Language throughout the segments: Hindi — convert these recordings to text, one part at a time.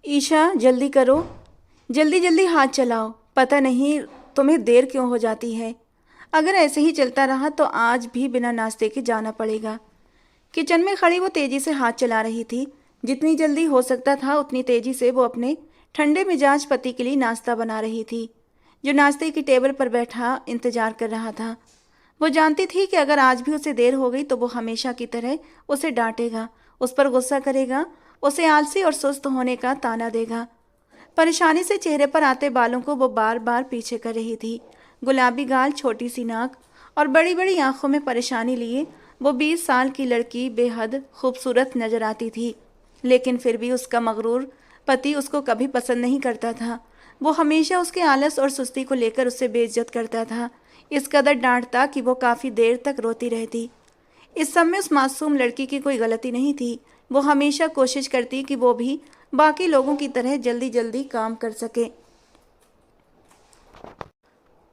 ईशा जल्दी करो, जल्दी जल्दी हाथ चलाओ, पता नहीं तुम्हें देर क्यों हो जाती है। अगर ऐसे ही चलता रहा तो आज भी बिना नाश्ते के जाना पड़ेगा। किचन में खड़ी वो तेजी से हाथ चला रही थी। जितनी जल्दी हो सकता था उतनी तेजी से वो अपने ठंडे मिजाज पति के लिए नाश्ता बना रही थी, जो नाश्ते की टेबल पर बैठा इंतजार कर रहा था। वो जानती थी कि अगर आज भी उसे देर हो गई तो वो हमेशा की तरह उसे डांटेगा, उस पर गुस्सा करेगा, उसे आलसी और सुस्त होने का ताना देगा। परेशानी से चेहरे पर आते बालों को वो बार बार पीछे कर रही थी। गुलाबी गाल, छोटी सी नाक और बड़ी बड़ी आंखों में परेशानी लिए वो 20 साल की लड़की बेहद खूबसूरत नजर आती थी। लेकिन फिर भी उसका मगरूर पति उसको कभी पसंद नहीं करता था। वो हमेशा उसके आलस और सुस्ती को लेकर उससे बेइज्जत करता था, इस कदर डांटता कि वो काफ़ी देर तक रोती रहती। इस सब में उस मासूम लड़की की कोई गलती नहीं थी। वो हमेशा कोशिश करती कि वो भी बाकी लोगों की तरह जल्दी जल्दी काम कर सके,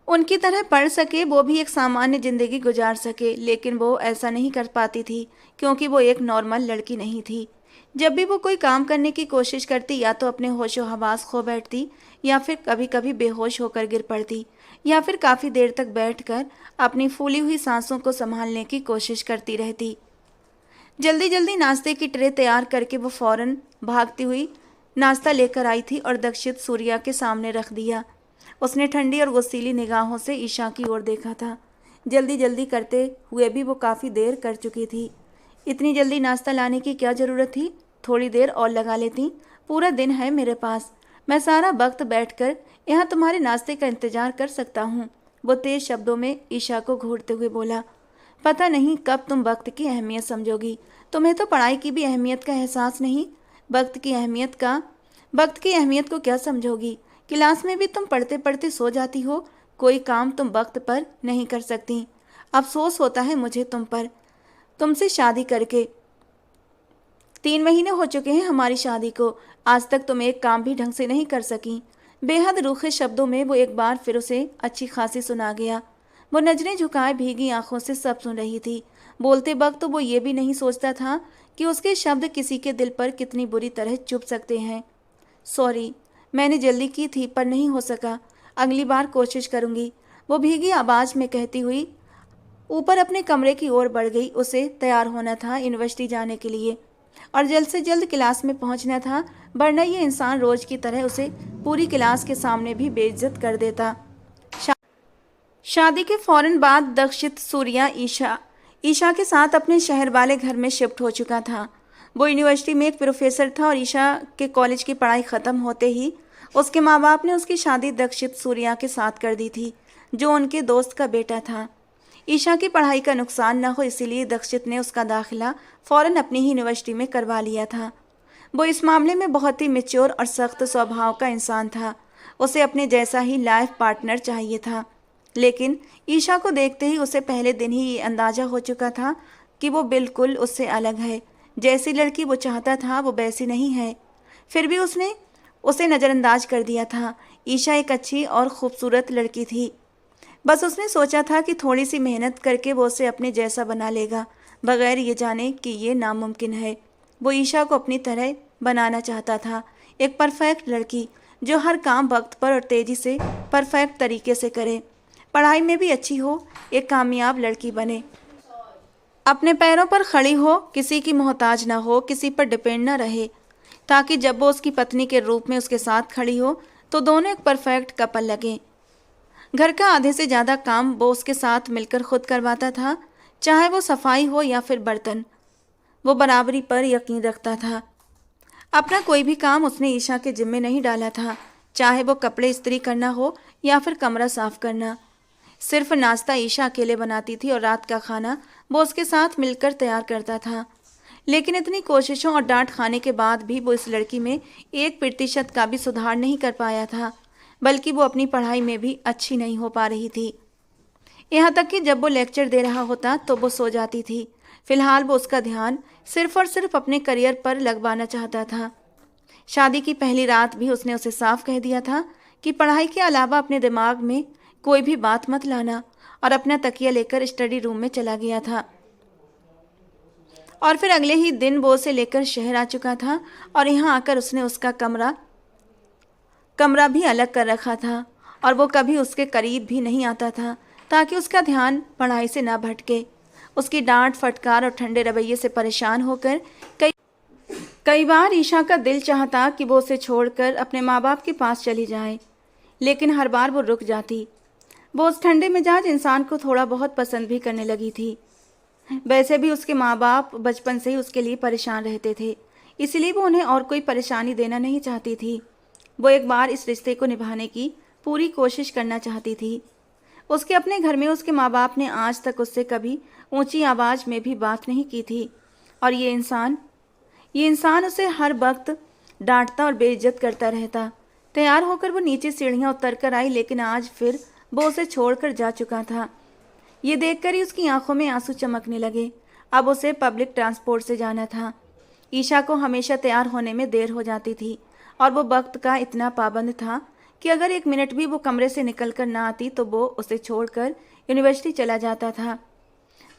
उनकी तरह पढ़ सके, वो भी एक सामान्य जिंदगी गुजार सके। लेकिन वो ऐसा नहीं कर पाती थी क्योंकि वो एक नॉर्मल लड़की नहीं थी। जब भी वो कोई काम करने की कोशिश करती या तो अपने होशो हवास खो बैठती, या फिर कभी कभी बेहोश होकर गिर पड़ती, या फिर काफ़ी देर तक बैठकर अपनी फूली हुई सांसों को संभालने की कोशिश करती रहती। जल्दी जल्दी नाश्ते की ट्रे तैयार करके वो फौरन भागती हुई नाश्ता लेकर आई थी और दक्षित सूर्या के सामने रख दिया। उसने ठंडी और गुस्सीली निगाहों से ईशा की ओर देखा था। जल्दी जल्दी करते हुए भी वो काफ़ी देर कर चुकी थी। इतनी जल्दी नाश्ता लाने की क्या ज़रूरत थी? थोड़ी देर और लगा लेती। पूरा दिन है मेरे पास, मैं सारा वक्त बैठकर यहाँ तुम्हारे नाश्ते का इंतजार कर सकता हूँ। वो तेज शब्दों में ईशा को घूरते हुए बोला। पता नहीं कब तुम वक्त की अहमियत समझोगी। तुम्हें तो पढ़ाई की भी अहमियत का एहसास नहीं। वक्त की अहमियत को क्या समझोगी? क्लास में भी तुम पढ़ते पढ़ते सो जाती हो। कोई काम तुम वक्त पर नहीं कर सकती। अफसोस होता है मुझे तुम पर, तुमसे शादी करके। 3 महीने हो चुके हैं हमारी शादी को, आज तक तुम एक काम भी ढंग से नहीं कर सकी। बेहद रूखे शब्दों में वो एक बार फिर उसे अच्छी खासी सुना गया। वो नजरें झुकाए भीगी आंखों से सब सुन रही थी। बोलते वक्त तो वो ये भी नहीं सोचता था कि उसके शब्द किसी के दिल पर कितनी बुरी तरह चुभ सकते हैं। सॉरी, मैंने जल्दी की थी पर नहीं हो सका, अगली बार कोशिश करूंगी, वो भीगी आवाज़ में कहती हुई ऊपर अपने कमरे की ओर बढ़ गई। उसे तैयार होना था यूनिवर्सिटी जाने के लिए और जल्द से जल्द क्लास में पहुंचना था, वरना ये इंसान रोज की तरह उसे पूरी क्लास के सामने भी बेइज्जत कर देता। शादी के फौरन बाद दक्षित सूर्या ईशा के साथ अपने शहर वाले घर में शिफ्ट हो चुका था। वो यूनिवर्सिटी में एक प्रोफेसर था और ईशा के कॉलेज की पढ़ाई ख़त्म होते ही उसके माँ बाप ने उसकी शादी दक्षित सूर्या के साथ कर दी थी, जो उनके दोस्त का बेटा था। ईशा की पढ़ाई का नुकसान न हो इसीलिए दक्षित ने उसका दाखिला फ़ौरन अपनी ही यूनिवर्सिटी में करवा लिया था। वो इस मामले में बहुत ही मैच्योर और सख्त स्वभाव का इंसान था। उसे अपने जैसा ही लाइफ पार्टनर चाहिए था। लेकिन ईशा को देखते ही उसे पहले दिन ही ये अंदाज़ा हो चुका था कि वो बिल्कुल उससे अलग है। जैसी लड़की वो चाहता था वो वैसी नहीं है। फिर भी उसने उसे नज़रअंदाज कर दिया था। ईशा एक अच्छी और ख़ूबसूरत लड़की थी। बस उसने सोचा था कि थोड़ी सी मेहनत करके वो उसे अपने जैसा बना लेगा, बगैर ये जाने कि ये नामुमकिन है। वो ईशा को अपनी तरह बनाना चाहता था, एक परफेक्ट लड़की जो हर काम वक्त पर और तेज़ी से परफेक्ट तरीके से करे, पढ़ाई में भी अच्छी हो, एक कामयाब लड़की बने, अपने पैरों पर खड़ी हो, किसी की मोहताज ना हो, किसी पर डिपेंड ना रहे, ताकि जब वो उसकी पत्नी के रूप में उसके साथ खड़ी हो तो दोनों एक परफेक्ट कपल लगें। घर का आधे से ज़्यादा काम वो उसके साथ मिलकर खुद करवाता था, चाहे वो सफाई हो या फिर बर्तन। वो बराबरी पर यकीन रखता था। अपना कोई भी काम उसने ईशा के जिम्मे नहीं डाला था, चाहे वो कपड़े इस्त्री करना हो या फिर कमरा साफ करना। सिर्फ नाश्ता ईशा अकेले बनाती थी और रात का खाना वो उसके साथ मिलकर तैयार करता था। लेकिन इतनी कोशिशों और डांट खाने के बाद भी वो इस लड़की में 1% का भी सुधार नहीं कर पाया था, बल्कि वो अपनी पढ़ाई में भी अच्छी नहीं हो पा रही थी। यहाँ तक कि जब वो लेक्चर दे रहा होता तो वो सो जाती थी। फिलहाल वो उसका ध्यान सिर्फ और सिर्फ अपने करियर पर लगवाना चाहता था। शादी की पहली रात भी उसने उसे साफ कह दिया था कि पढ़ाई के अलावा अपने दिमाग में कोई भी बात मत लाना, और अपना तकिया लेकर स्टडी रूम में चला गया था। और फिर अगले ही दिन वो उसे लेकर शहर आ चुका था और यहाँ आकर उसने उसका कमरा कमरा भी अलग कर रखा था और वो कभी उसके करीब भी नहीं आता था ताकि उसका ध्यान पढ़ाई से ना भटके। उसकी डांट फटकार और ठंडे रवैये से परेशान होकर कई कई बार ईशा का दिल चाहता कि वो उसे छोड़कर अपने माँ बाप के पास चली जाए, लेकिन हर बार वो रुक जाती। वो उस ठंडे मिजाज इंसान को थोड़ा बहुत पसंद भी करने लगी थी। वैसे भी उसके माँ बाप बचपन से ही उसके लिए परेशान रहते थे, इसलिए वो उन्हें और कोई परेशानी देना नहीं चाहती थी। वो एक बार इस रिश्ते को निभाने की पूरी कोशिश करना चाहती थी। उसके अपने घर में उसके माँ बाप ने आज तक उससे कभी ऊंची आवाज़ में भी बात नहीं की थी और ये इंसान उसे हर वक्त डांटता और बेइज्जत करता रहता। तैयार होकर वो नीचे सीढ़ियाँ उतर कर आई, लेकिन आज फिर वो उसे छोड़कर जा चुका था। ये देखकर ही उसकी आंखों में आंसू चमकने लगे। अब उसे पब्लिक ट्रांसपोर्ट से जाना था। ईशा को हमेशा तैयार होने में देर हो जाती थी और वो वक्त का इतना पाबंद था कि अगर 1 मिनट भी वो कमरे से निकल कर ना आती तो वो उसे छोड़कर यूनिवर्सिटी चला जाता था।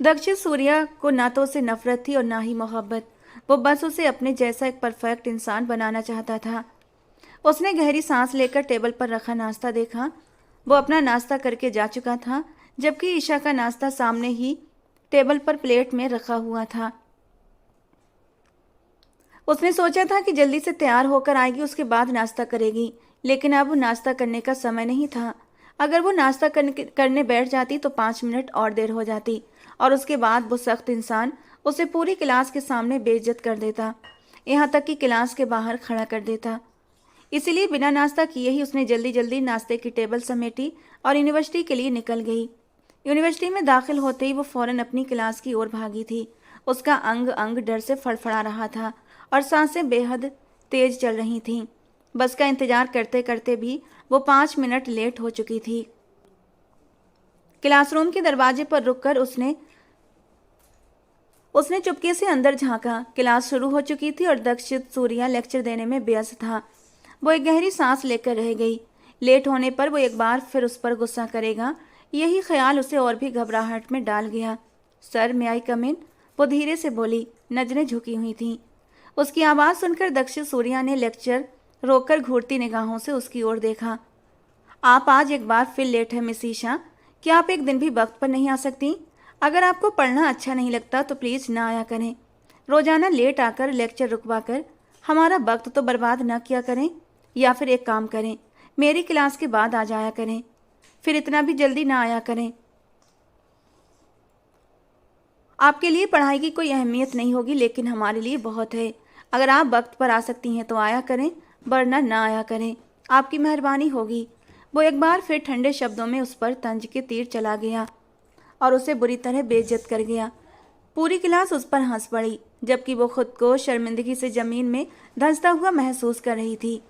दक्षिण सूर्या को ना तो उसे नफरत थी और ना ही मोहब्बत। वो बस उसे अपने जैसा एक परफेक्ट इंसान बनाना चाहता था। उसने गहरी सांस लेकर टेबल पर रखा नाश्ता देखा। वो अपना नाश्ता करके जा चुका था, जबकि ईशा का नाश्ता सामने ही टेबल पर प्लेट में रखा हुआ था। उसने सोचा था कि जल्दी से तैयार होकर आएगी, उसके बाद नाश्ता करेगी, लेकिन अब नाश्ता करने का समय नहीं था। अगर वो नाश्ता करने बैठ जाती तो 5 मिनट और देर हो जाती और उसके बाद वो सख्त इंसान उसे पूरी क्लास के सामने बेइज्जत कर देता, यहाँ तक कि क्लास के बाहर खड़ा कर देता। इसीलिए बिना नाश्ता किए ही उसने जल्दी जल्दी नाश्ते की टेबल समेटी और यूनिवर्सिटी के लिए निकल गई। यूनिवर्सिटी में दाखिल होते ही वो फौरन अपनी क्लास की ओर भागी थी। उसका अंग अंग डर से फड़फड़ा रहा था और सांसें बेहद तेज चल रही थीं। बस का इंतजार करते करते भी वो 5 मिनट लेट हो चुकी थी। क्लासरूम के दरवाजे पर रुककर उसने चुपके से अंदर झांका। क्लास शुरू हो चुकी थी और दक्षित सूर्या लेक्चर देने में व्यस्त था। वो एक गहरी सांस लेकर रह गई। लेट होने पर वो एक बार फिर उस पर गुस्सा करेगा, यही ख्याल उसे और भी घबराहट में डाल गया। सर, मे आई कम इन? वो धीरे से बोली, नजरें झुकी हुई थीं। उसकी आवाज़ सुनकर दक्षित सूर्या ने लेक्चर रोककर घूरती निगाहों से उसकी ओर देखा। आप आज एक बार फिर लेट है मिस ईशा। क्या आप एक दिन भी वक्त पर नहीं आ सकती? अगर आपको पढ़ना अच्छा नहीं लगता तो प्लीज़ ना आया करें। रोज़ाना लेट आकर लेक्चर रुकवा कर हमारा वक्त तो बर्बाद ना किया करें। या फिर एक काम करें, मेरी क्लास के बाद आ जाया करें, फिर इतना भी जल्दी ना आया करें। आपके लिए पढ़ाई की कोई अहमियत नहीं होगी, लेकिन हमारे लिए बहुत है। अगर आप वक्त पर आ सकती हैं तो आया करें, वरना ना आया करें, आपकी मेहरबानी होगी। वो एक बार फिर ठंडे शब्दों में उस पर तंज के तीर चला गया और उसे बुरी तरह बेइज्जत कर गया। पूरी क्लास उस पर हंस पड़ी, जबकि वो खुद को शर्मिंदगी से ज़मीन में धंसता हुआ महसूस कर रही थी।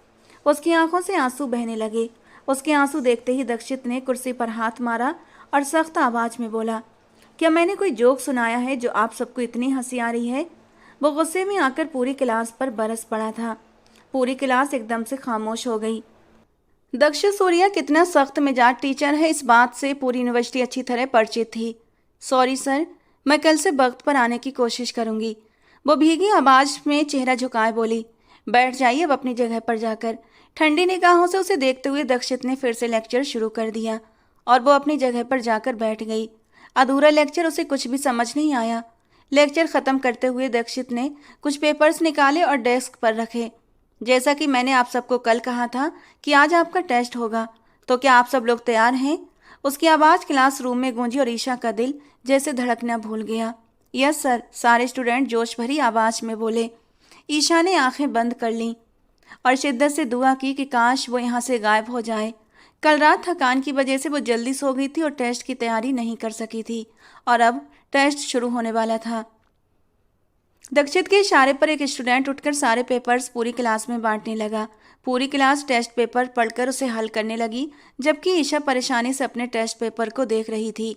उसकी आंखों से आंसू बहने लगे। उसके आंसू देखते ही दक्षित ने कुर्सी पर हाथ मारा और सख्त आवाज़ में बोला, क्या मैंने कोई जोक सुनाया है जो आप सबको इतनी हंसी आ रही है? वो गुस्से में आकर पूरी क्लास पर बरस पड़ा था। पूरी क्लास एकदम से खामोश हो गई। दक्षित सूर्या कितना सख्त मिजाज टीचर है, इस बात से पूरी यूनिवर्सिटी अच्छी तरह परिचित थी। सॉरी सर, मैं कल से वक्त पर आने की कोशिश करूंगी। वो भीगी आवाज़ में चेहरा झुकाए बोली। बैठ जाइए अब अपनी जगह पर जाकर। ठंडी निगाहों से उसे देखते हुए दक्षित ने फिर से लेक्चर शुरू कर दिया और वो अपनी जगह पर जाकर बैठ गई। अधूरा लेक्चर उसे कुछ भी समझ नहीं आया। लेक्चर ख़त्म करते हुए दक्षित ने कुछ पेपर्स निकाले और डेस्क पर रखे। जैसा कि मैंने आप सबको कल कहा था कि आज आपका टेस्ट होगा, तो क्या आप सब लोग तैयार हैं? उसकी आवाज़ क्लासरूम में गूंजी और ईशा का दिल जैसे धड़कना भूल गया। यस सर, सारे स्टूडेंट जोश भरी आवाज़ में बोले। ईशा ने आंखें बंद कर लीं और शिद्दत से दुआ की कि काश वो यहाँ से गायब हो जाए। कल रात थकान की वजह से वो जल्दी सो गई थी और टेस्ट की तैयारी नहीं कर सकी थी और अब टेस्ट शुरू होने वाला था। दक्षित के इशारे पर एक स्टूडेंट उठकर सारे पेपर्स पूरी क्लास में बांटने लगा। पूरी क्लास टेस्ट पेपर पढ़कर उसे हल करने लगी, जबकि ईशा परेशानी से अपने टेस्ट पेपर को देख रही थी।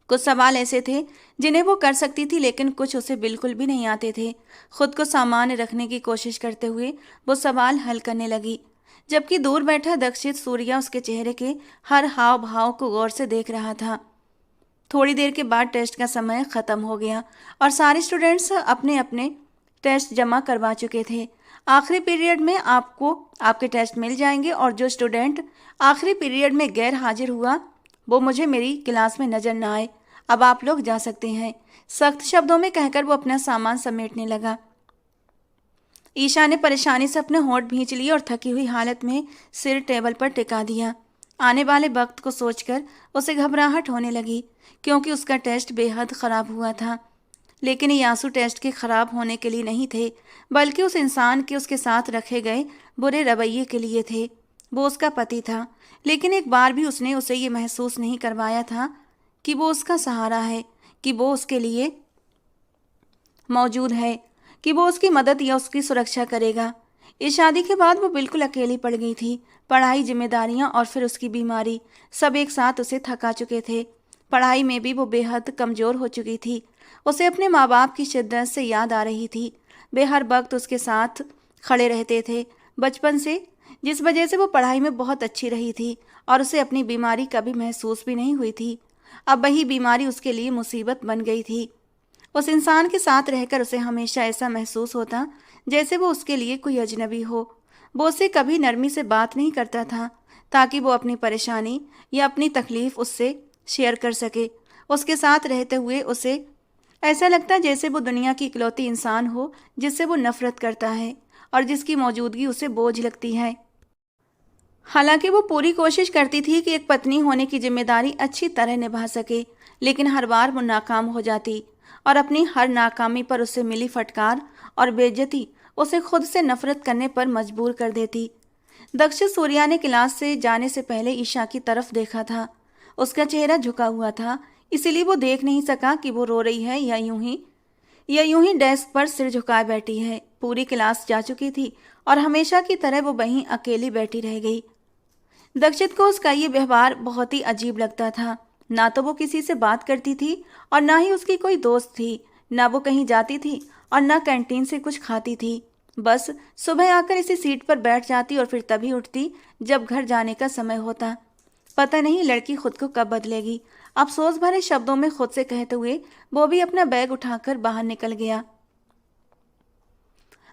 कुछ सवाल ऐसे थे जिन्हें वो कर सकती थी, लेकिन कुछ उसे बिल्कुल भी नहीं आते थे। खुद को सामान्य रखने की कोशिश करते हुए वो सवाल हल करने लगी, जबकि दूर बैठा दक्षित सूर्या उसके चेहरे के हर हाव भाव को गौर से देख रहा था। थोड़ी देर के बाद टेस्ट का समय ख़त्म हो गया और सारे स्टूडेंट्स अपने अपने टेस्ट जमा करवा चुके थे। आखिरी पीरियड में आपको आपके टेस्ट मिल जाएंगे और जो स्टूडेंट आखिरी पीरियड में गैर हाजिर हुआ वो मुझे मेरी क्लास में नज़र ना आए। अब आप लोग जा सकते हैं, सख्त शब्दों में कहकर वो अपना सामान समेटने लगा। ईशा ने परेशानी से अपने होंठ भींच लिए और थकी हुई हालत में सिर टेबल पर टिका दिया। आने वाले वक्त को सोचकर उसे घबराहट होने लगी, क्योंकि उसका टेस्ट बेहद ख़राब हुआ था। लेकिन ये आंसू टेस्ट के ख़राब होने के लिए नहीं थे, बल्कि उस इंसान के उसके साथ रखे गए बुरे रवैये के लिए थे। वो उसका पति था, लेकिन एक बार भी उसने उसे ये महसूस नहीं करवाया था कि वो उसका सहारा है, कि वो उसके लिए मौजूद है, कि वो उसकी मदद या उसकी सुरक्षा करेगा। इस शादी के बाद वो बिल्कुल अकेली पड़ गई थी। पढ़ाई, जिम्मेदारियां और फिर उसकी बीमारी, सब एक साथ उसे थका चुके थे। पढ़ाई में भी वो बेहद कमज़ोर हो चुकी थी। उसे अपने माँ बाप की शिद्दत से याद आ रही थी। वे हर वक्त उसके साथ खड़े रहते थे बचपन से, जिस वजह से वो पढ़ाई में बहुत अच्छी रही थी और उसे अपनी बीमारी कभी महसूस भी नहीं हुई थी। अब वही बीमारी उसके लिए मुसीबत बन गई थी। उस इंसान के साथ रहकर उसे हमेशा ऐसा महसूस होता जैसे वो उसके लिए कोई अजनबी हो। वो उससे कभी नरमी से बात नहीं करता था ताकि वो अपनी परेशानी या अपनी तकलीफ़ उससे शेयर कर सके। उसके साथ रहते हुए उसे ऐसा लगता जैसे वो दुनिया की इकलौती इंसान हो जिससे वो नफ़रत करता है और जिसकी मौजूदगी उसे बोझ लगती है। हालांकि वो पूरी कोशिश करती थी कि एक पत्नी होने की जिम्मेदारी अच्छी तरह निभा सके, लेकिन हर बार वो नाकाम हो जाती और अपनी हर नाकामी पर उसे मिली फटकार और बेइज्जती उसे खुद से नफरत करने पर मजबूर कर देती। दक्षिण सूर्या ने क्लास से जाने से पहले ईशा की तरफ देखा था। उसका चेहरा झुका हुआ था, इसीलिए वो देख नहीं सका कि वो रो रही है या यूं ही डेस्क पर सिर झुकाए बैठी है। पूरी क्लास जा चुकी थी और हमेशा की तरह वो वहीं अकेली बैठी रह गई। दक्षित को उसका ये व्यवहार बहुत ही अजीब लगता था। ना तो वो किसी से बात करती थी और ना ही उसकी कोई दोस्त थी। ना वो कहीं जाती थी और ना कैंटीन से कुछ खाती थी। बस सुबह आकर इसी सीट पर बैठ जाती और फिर तभी उठती जब घर जाने का समय होता। पता नहीं लड़की खुद को कब बदलेगी, अफसोस भरे शब्दों में खुद से कहते हुए वो भी अपना बैग उठाकर बाहर निकल गया।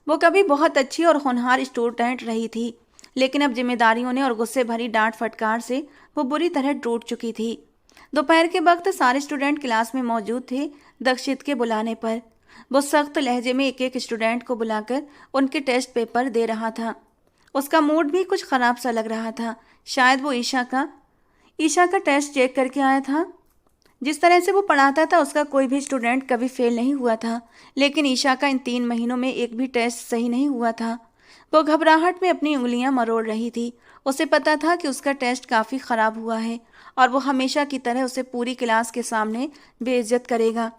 वो कभी बहुत अच्छी और होनहार स्टूडेंट रही थी, लेकिन अब जिम्मेदारियों ने और गुस्से भरी डांट फटकार से वो बुरी तरह टूट चुकी थी। दोपहर के वक्त सारे स्टूडेंट क्लास में मौजूद थे। दक्षित के बुलाने पर वो सख्त लहजे में एक एक स्टूडेंट को बुलाकर उनके टेस्ट पेपर दे रहा था। उसका मूड भी कुछ ख़राब सा लग रहा था। शायद वो ईशा का टेस्ट चेक करके आया था। जिस तरह से वो पढ़ाता था उसका कोई भी स्टूडेंट कभी फेल नहीं हुआ था, लेकिन ईशा का इन 3 महीनों में एक भी टेस्ट सही नहीं हुआ था। वो घबराहट में अपनी उंगलियां मरोड़ रही थी। उसे पता था कि उसका टेस्ट काफ़ी ख़राब हुआ है और वो हमेशा की तरह उसे पूरी क्लास के सामने बेइज्जत करेगा।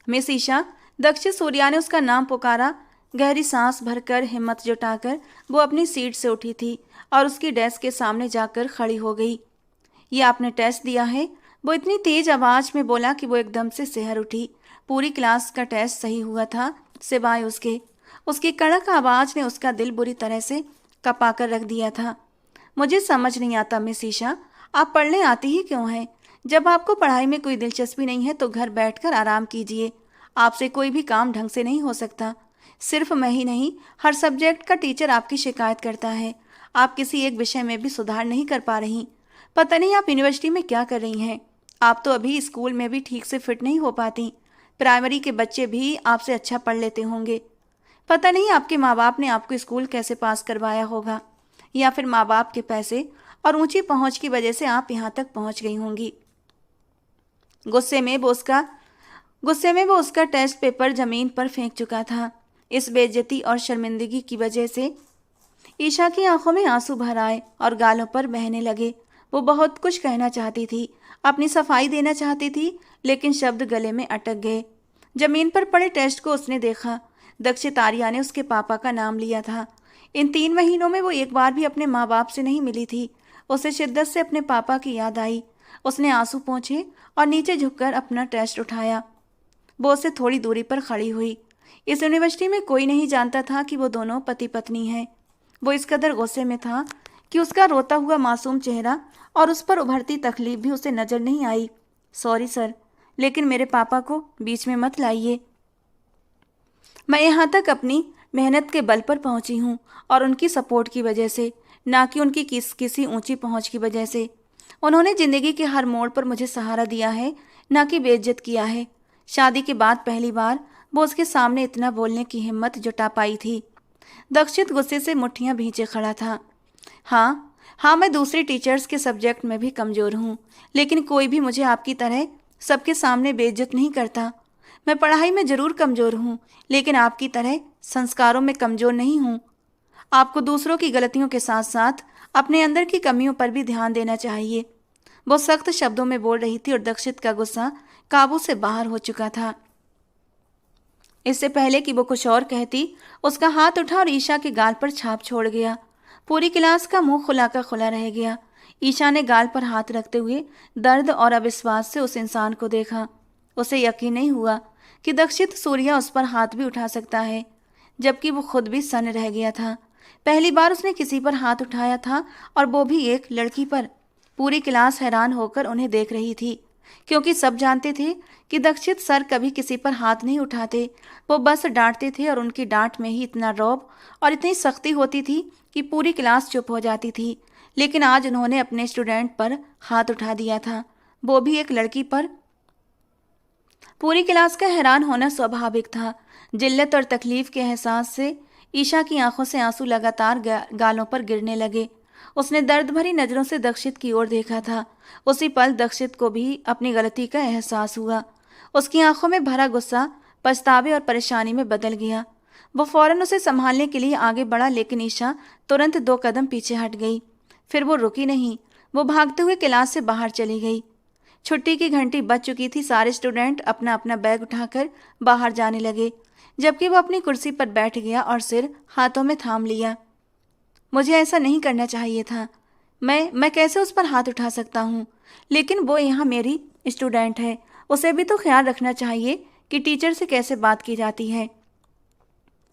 मिस ईशा, दक्षिण सूर्या ने उसका नाम पुकारा। गहरी सांस भरकर हिम्मत जुटाकर वो अपनी सीट से उठी थी और उसकी डेस्क के सामने जाकर खड़ी हो गई। ये आपने टेस्ट दिया है? वो इतनी तेज आवाज़ में बोला कि वो एकदम से सिहर उठी। पूरी क्लास का टेस्ट सही हुआ था सिवाय उसके। उसकी कड़क आवाज़ ने उसका दिल बुरी तरह से कपा कर रख दिया था। मुझे समझ नहीं आता मिस ईशा, आप पढ़ने आती ही क्यों हैं? जब आपको पढ़ाई में कोई दिलचस्पी नहीं है तो घर बैठकर आराम कीजिए। आपसे कोई भी काम ढंग से नहीं हो सकता। सिर्फ मैं ही नहीं, हर सब्जेक्ट का टीचर आपकी शिकायत करता है। आप किसी एक विषय में भी सुधार नहीं कर पा रही। पता नहीं आप यूनिवर्सिटी में क्या कर रही हैं। आप तो अभी स्कूल में भी ठीक से फिट नहीं हो पाती। प्राइमरी के बच्चे भी आपसे अच्छा पढ़ लेते होंगे। पता नहीं आपके माँ बाप ने आपको स्कूल कैसे पास करवाया होगा, या फिर माँ बाप के पैसे और ऊंची पहुंच की वजह से आप यहाँ तक पहुंच गई होंगी। गुस्से में वो उसका टेस्ट पेपर जमीन पर फेंक चुका था। इस बेइज्जती और शर्मिंदगी की वजह से ईशा की आंखों में आंसू भर आए और गालों पर बहने लगे। वो बहुत कुछ कहना चाहती थी, अपनी सफाई देना चाहती थी, लेकिन शब्द गले में अटक गए। जमीन पर पड़े टेस्ट को उसने देखा। दक्षित आर्या ने उसके पापा का नाम लिया था। इन 3 महीनों में वो एक बार भी अपने माँ बाप से नहीं मिली थी। उसे शिद्दत से अपने पापा की याद आई। उसने आंसू पोंछे और नीचे झुककर अपना टेस्ट उठाया। वो उससे थोड़ी दूरी पर खड़ी हुई। इस यूनिवर्सिटी में कोई नहीं जानता था कि वो दोनों पति पत्नी हैं। वो इस कदर गुस्से में था कि उसका रोता हुआ मासूम चेहरा और उस पर उभरती तकलीफ भी उसे नजर नहीं आई। सॉरी सर, लेकिन मेरे पापा को बीच में मत लाइए। मैं यहाँ तक अपनी मेहनत के बल पर पहुँची हूँ और उनकी सपोर्ट की वजह से, ना कि उनकी किसी ऊंची पहुँच की वजह से। उन्होंने ज़िंदगी के हर मोड़ पर मुझे सहारा दिया है, ना कि बेइज्जत किया है। शादी के बाद पहली बार वो उसके सामने इतना बोलने की हिम्मत जुटा पाई थी। दक्षित गुस्से से मुट्ठियां भींचे खड़ा था। हाँ हाँ, मैं दूसरे टीचर्स के सब्जेक्ट में भी कमज़ोर हूँ, लेकिन कोई भी मुझे आपकी तरह सबके सामने बेइज्जत नहीं करता। मैं पढ़ाई में ज़रूर कमज़ोर हूँ, लेकिन आपकी तरह संस्कारों में कमज़ोर नहीं हूँ। आपको दूसरों की गलतियों के साथ साथ अपने अंदर की कमियों पर भी ध्यान देना चाहिए। वो सख्त शब्दों में बोल रही थी और दक्षित का गुस्सा काबू से बाहर हो चुका था। इससे पहले कि वो कुछ और कहती, उसका हाथ उठा और ईशा के गाल पर छाप छोड़ गया। पूरी क्लास का मुंह खुला का खुला रह गया। ईशा ने गाल पर हाथ रखते हुए दर्द और अविश्वास से उस इंसान को देखा। उसे यकीन नहीं हुआ कि दक्षित सूर्या उस पर हाथ भी उठा सकता है, जबकि वो खुद भी सन्न रह गया था। पहली बार उसने किसी पर हाथ उठाया था, और वो भी एक लड़की पर। पूरी क्लास हैरान होकर उन्हें देख रही थी, क्योंकि सब जानते थे कि दक्षित सर कभी किसी पर हाथ नहीं उठाते। वो बस डांटते थे और उनकी डांट में ही इतना रौब और इतनी सख्ती होती थी कि पूरी क्लास चुप हो जाती थी। लेकिन आज उन्होंने अपने स्टूडेंट पर हाथ उठा दिया था, वो भी एक लड़की पर। पूरी क्लास का हैरान होना स्वाभाविक था। जिल्लत और तकलीफ के एहसास से ईशा की आंखों से आंसू लगातार गालों पर गिरने लगे। उसने दर्द भरी नजरों से दक्षित की ओर देखा था। उसी पल दक्षित को भी अपनी गलती का एहसास हुआ। उसकी आंखों में भरा गुस्सा पछतावे और परेशानी में बदल गया। वो फौरन उसे संभालने के लिए आगे बढ़ा, लेकिन ईशा तुरंत 2 कदम पीछे हट गई। फिर वो रुकी नहीं, वो भागते हुए क्लास से बाहर चली गई। छुट्टी की घंटी बज चुकी थी। सारे स्टूडेंट अपना अपना बैग उठाकर बाहर जाने लगे, जबकि वो अपनी कुर्सी पर बैठ गया और सिर हाथों में थाम लिया। मुझे ऐसा नहीं करना चाहिए था। मैं कैसे उस पर हाथ उठा सकता हूँ? लेकिन वो यहाँ मेरी स्टूडेंट है, उसे भी तो ख्याल रखना चाहिए कि टीचर से कैसे बात की जाती है।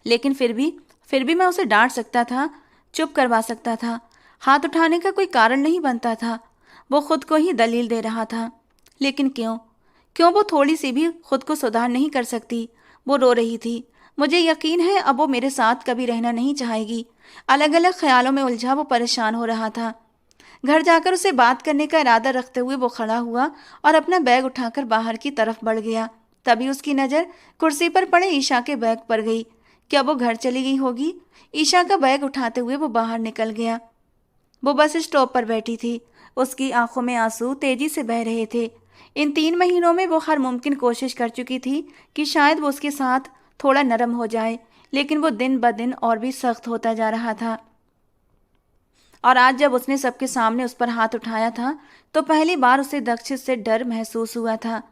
लेकिन फिर भी मैं उसे डांट सकता था, चुप करवा सकता था। हाथ उठाने का कोई कारण नहीं बनता था। वो खुद को ही दलील दे रहा था। लेकिन क्यों क्यों वो थोड़ी सी भी खुद को सुधार नहीं कर सकती? वो रो रही थी। मुझे यकीन है अब वो मेरे साथ कभी रहना नहीं चाहेगी। अलग अलग ख्यालों में उलझा वो परेशान हो रहा था। घर जाकर उसे बात करने का इरादा रखते हुए वो खड़ा हुआ और अपना बैग उठाकर बाहर की तरफ बढ़ गया। तभी उसकी नज़र कुर्सी पर पड़े ईशा के बैग पर गई। क्या वो घर चली गई होगी? ईशा का बैग उठाते हुए वो बाहर निकल गया। वो बस स्टॉप पर बैठी थी। उसकी आंखों में आंसू तेजी से बह रहे थे। इन 3 महीनों में वो हर मुमकिन कोशिश कर चुकी थी कि शायद वो उसके साथ थोड़ा नरम हो जाए, लेकिन वो दिन ब दिन और भी सख्त होता जा रहा था। और आज जब उसने सबके सामने उस पर हाथ उठाया था, तो पहली बार उसे दक्षित से डर महसूस हुआ था।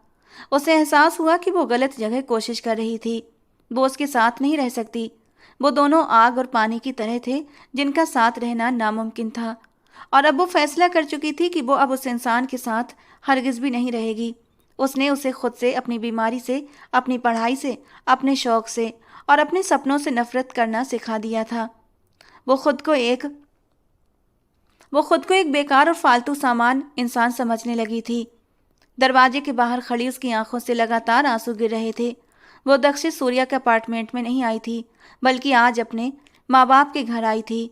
उसे एहसास हुआ कि वो गलत जगह कोशिश कर रही थी। वो उसके साथ नहीं रह सकती। वो दोनों आग और पानी की तरह थे, जिनका साथ रहना नामुमकिन था। और अब वो फैसला कर चुकी थी कि वो अब उस इंसान के साथ हरगिज भी नहीं रहेगी। उसने उसे खुद से, अपनी बीमारी से, अपनी पढ़ाई से, अपने शौक से और अपने सपनों से नफरत करना सिखा दिया था। वो खुद को एक बेकार और फालतू सामान इंसान समझने लगी थी। दरवाजे के बाहर खड़ी उसकी आंखों से लगातार आंसू गिर रहे थे। वो दक्षित सूर्या के अपार्टमेंट में नहीं आई थी, बल्कि आज अपने माँ बाप के घर आई थी,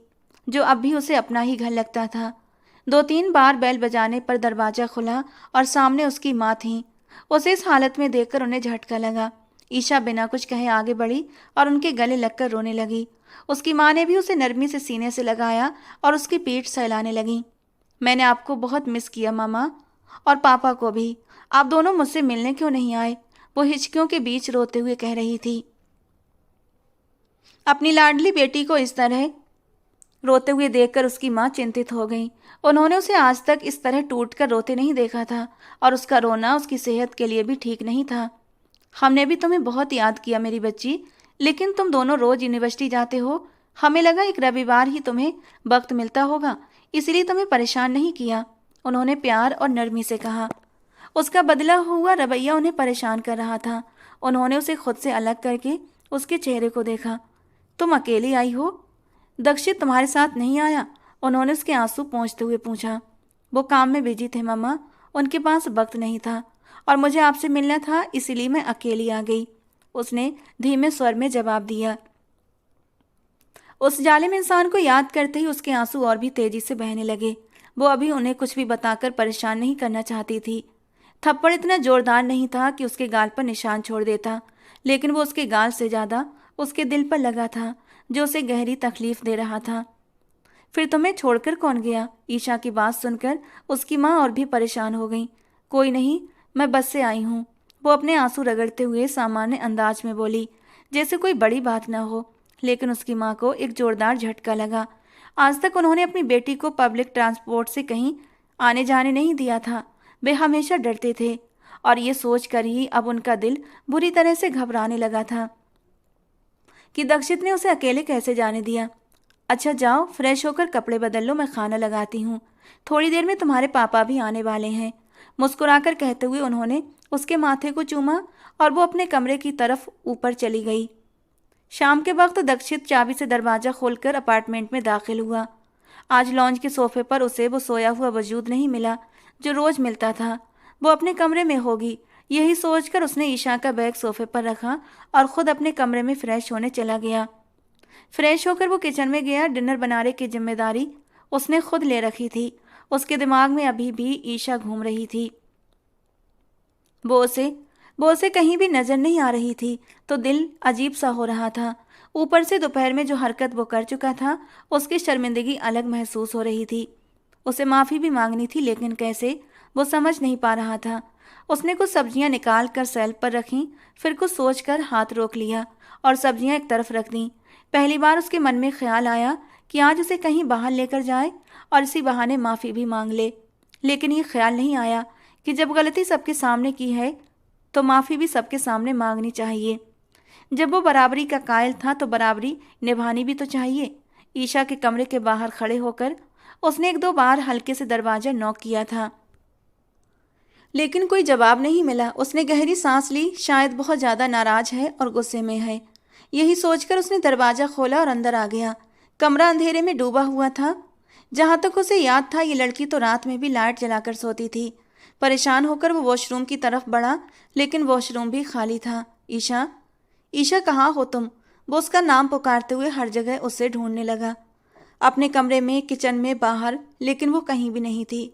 जो अब भी उसे अपना ही घर लगता था। 2-3 बार बेल बजाने पर दरवाज़ा खुला और सामने उसकी माँ थीं। उसे इस हालत में देखकर उन्हें झटका लगा। ईशा बिना कुछ कहे आगे बढ़ी और उनके गले लगकर रोने लगी। उसकी माँ ने भी उसे नरमी से सीने से लगाया और उसकी पीठ सहलाने लगी। मैंने आपको बहुत मिस किया मामा, और पापा को भी। आप दोनों मुझसे मिलने क्यों नहीं आए? वो हिचकियों के बीच रोते हुए कह रही थी। अपनी लाडली बेटी को इस तरह रोते हुए देखकर उसकी माँ चिंतित हो गई। उन्होंने उसे आज तक इस तरह टूटकर रोते नहीं देखा था, और उसका रोना उसकी सेहत के लिए भी ठीक नहीं था। हमने भी तुम्हें बहुत याद किया मेरी बच्ची, लेकिन तुम दोनों रोज यूनिवर्सिटी जाते हो। हमें लगा एक रविवार ही तुम्हें वक्त मिलता होगा, इसलिए तुम्हें परेशान नहीं किया, उन्होंने प्यार और नरमी से कहा। उसका बदला हुआ रवैया उन्हें परेशान कर रहा था। उन्होंने उसे खुद से अलग करके उसके चेहरे को देखा। तुम अकेली आई हो? दक्षित तुम्हारे साथ नहीं आया? उन्होंने उसके आंसू पोंछते हुए पूछा। वो काम में बिजी थे मम्मा, उनके पास वक्त नहीं था। और मुझे आपसे मिलना था, इसीलिए मैं अकेली आ गई, उसने धीमे स्वर में जवाब दिया। उस जालिम इंसान को याद करते ही उसके आंसू और भी तेजी से बहने लगे। वो अभी उन्हें कुछ भी बताकर परेशान नहीं करना चाहती थी। थप्पड़ इतना जोरदार नहीं था कि उसके गाल पर निशान छोड़ देता, लेकिन वो उसके गाल से ज्यादा उसके दिल पर लगा था, जो उसे गहरी तकलीफ दे रहा था। फिर तुम्हें छोड़कर कौन गया? ईशा की बात सुनकर उसकी माँ और भी परेशान हो गई। कोई नहीं, मैं बस से आई हूँ, वो अपने आंसू रगड़ते हुए सामान्य अंदाज में बोली, जैसे कोई बड़ी बात न हो। लेकिन उसकी माँ को एक जोरदार झटका लगा। आज तक उन्होंने अपनी बेटी को पब्लिक ट्रांसपोर्ट से कहीं आने जाने नहीं दिया था। वे हमेशा डरते थे, और ये सोच कर ही अब उनका दिल बुरी तरह से घबराने लगा था कि दक्षित ने उसे अकेले कैसे जाने दिया। अच्छा जाओ, फ्रेश होकर कपड़े बदल लो, मैं खाना लगाती हूँ। थोड़ी देर में तुम्हारे पापा भी आने वाले हैं। मुस्कुराकर कहते हुए उन्होंने उसके माथे को चूमा और वो अपने कमरे की तरफ ऊपर चली गई। शाम के वक्त दक्षित चाबी से दरवाजा खोलकर अपार्टमेंट में दाखिल हुआ। आज लॉन्ज के सोफे पर उसे वो सोया हुआ वजूद नहीं मिला जो रोज मिलता था। वो अपने कमरे में होगी, यही सोचकर उसने ईशा का बैग सोफे पर रखा और खुद अपने कमरे में फ्रेश होने चला गया। फ्रेश होकर वो किचन में गया। डिनर बनाने की जिम्मेदारी उसने खुद ले रखी थी। उसके दिमाग में अभी भी ईशा घूम रही थी। वो उसे कहीं भी नजर नहीं आ रही थी, तो दिल अजीब सा हो रहा था। ऊपर से दोपहर में जो हरकत वो कर चुका था, उसकी शर्मिंदगी अलग महसूस हो रही थी। उसे माफ़ी भी मांगनी थी, लेकिन कैसे, वो समझ नहीं पा रहा था। उसने कुछ सब्जियां निकाल कर सेल्फ पर रखीं, फिर कुछ सोचकर हाथ रोक लिया और सब्जियां एक तरफ रख दी। पहली बार उसके मन में ख्याल आया कि आज उसे कहीं बाहर लेकर जाए और इसी बहाने माफ़ी भी मांग ले। लेकिन ये ख्याल नहीं आया कि जब गलती सबके सामने की है तो माफ़ी भी सबके सामने मांगनी चाहिए। जब वो बराबरी का कायल था तो बराबरी निभानी भी तो चाहिए। ईशा के कमरे के बाहर खड़े होकर उसने एक दो बार हल्के से दरवाजा नॉक किया था, लेकिन कोई जवाब नहीं मिला। उसने गहरी सांस ली, शायद बहुत ज़्यादा नाराज है और गुस्से में है। यही सोचकर उसने दरवाज़ा खोला और अंदर आ गया। कमरा अंधेरे में डूबा हुआ था। जहाँ तक उसे याद था, ये लड़की तो रात में भी लाइट जलाकर सोती थी। परेशान होकर वो वॉशरूम की तरफ बढ़ा, लेकिन वॉशरूम भी खाली था। ईशा, ईशा कहाँ हो तुम? वो उसका नाम पुकारते हुए हर जगह उसे ढूंढने लगा, अपने कमरे में, किचन में, बाहर, लेकिन वो कहीं भी नहीं थी।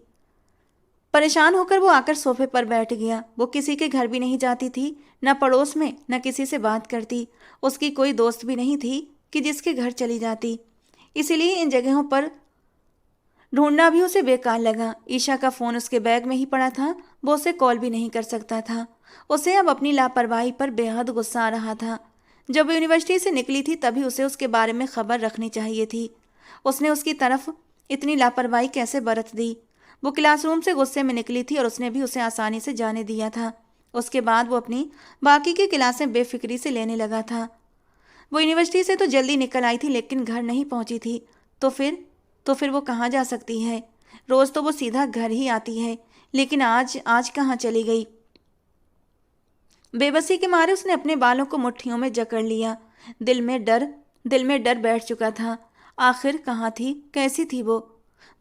परेशान होकर वो आकर सोफे पर बैठ गया। वो किसी के घर भी नहीं जाती थी, न पड़ोस में, न किसी से बात करती। उसकी कोई दोस्त भी नहीं थी कि जिसके घर चली जाती। इसीलिए इन जगहों पर ढूंढना भी उसे बेकार लगा। ईशा का फ़ोन उसके बैग में ही पड़ा था। वो उसे कॉल भी नहीं कर सकता था। उसे अब अपनी लापरवाही पर बेहद गुस्सा आ रहा था। जब वो यूनिवर्सिटी से निकली थी तभी उसे उसके बारे में खबर रखनी चाहिए थी। उसने उसकी तरफ इतनी लापरवाही कैसे बरत दी? वो क्लासरूम से गुस्से में निकली थी और उसने भी उसे आसानी से जाने दिया था। उसके बाद वो अपनी बाकी की क्लासें बेफिक्री से लेने लगा था। वो यूनिवर्सिटी से तो जल्दी निकल आई थी, लेकिन घर नहीं पहुंची थी। तो फिर वो कहाँ जा सकती है? रोज़ तो वो सीधा घर ही आती है, लेकिन आज कहाँ चली गई? बेबसी के मारे उसने अपने बालों को मुट्ठियों में जकड़ लिया। दिल में डर बैठ चुका था। आखिर कहाँ थी, कैसी थी वो?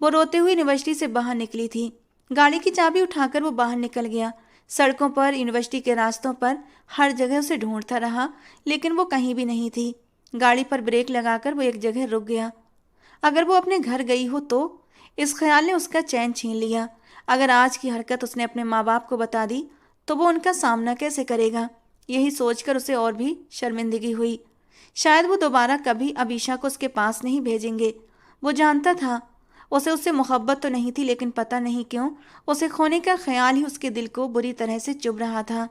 वो रोते हुए यूनिवर्सिटी से बाहर निकली थी। गाड़ी की चाबी उठाकर वो बाहर निकल गया। सड़कों पर, यूनिवर्सिटी के रास्तों पर, हर जगह उसे ढूंढता रहा, लेकिन वो कहीं भी नहीं थी। गाड़ी पर ब्रेक लगाकर वो एक जगह रुक गया। अगर वो अपने घर गई हो तो? इस ख्याल ने उसका चैन छीन लिया। अगर आज की हरकत उसने अपने माँ बाप को बता दी तो वो उनका सामना कैसे करेगा? यही सोचकर उसे और भी शर्मिंदगी हुई। शायद वो दोबारा कभी अब ईशा को उसके पास नहीं भेजेंगे। वो जानता था उसे उससे मोहब्बत तो नहीं थी, लेकिन पता नहीं क्यों उसे खोने का ख्याल ही उसके दिल को बुरी तरह से चुभ रहा था।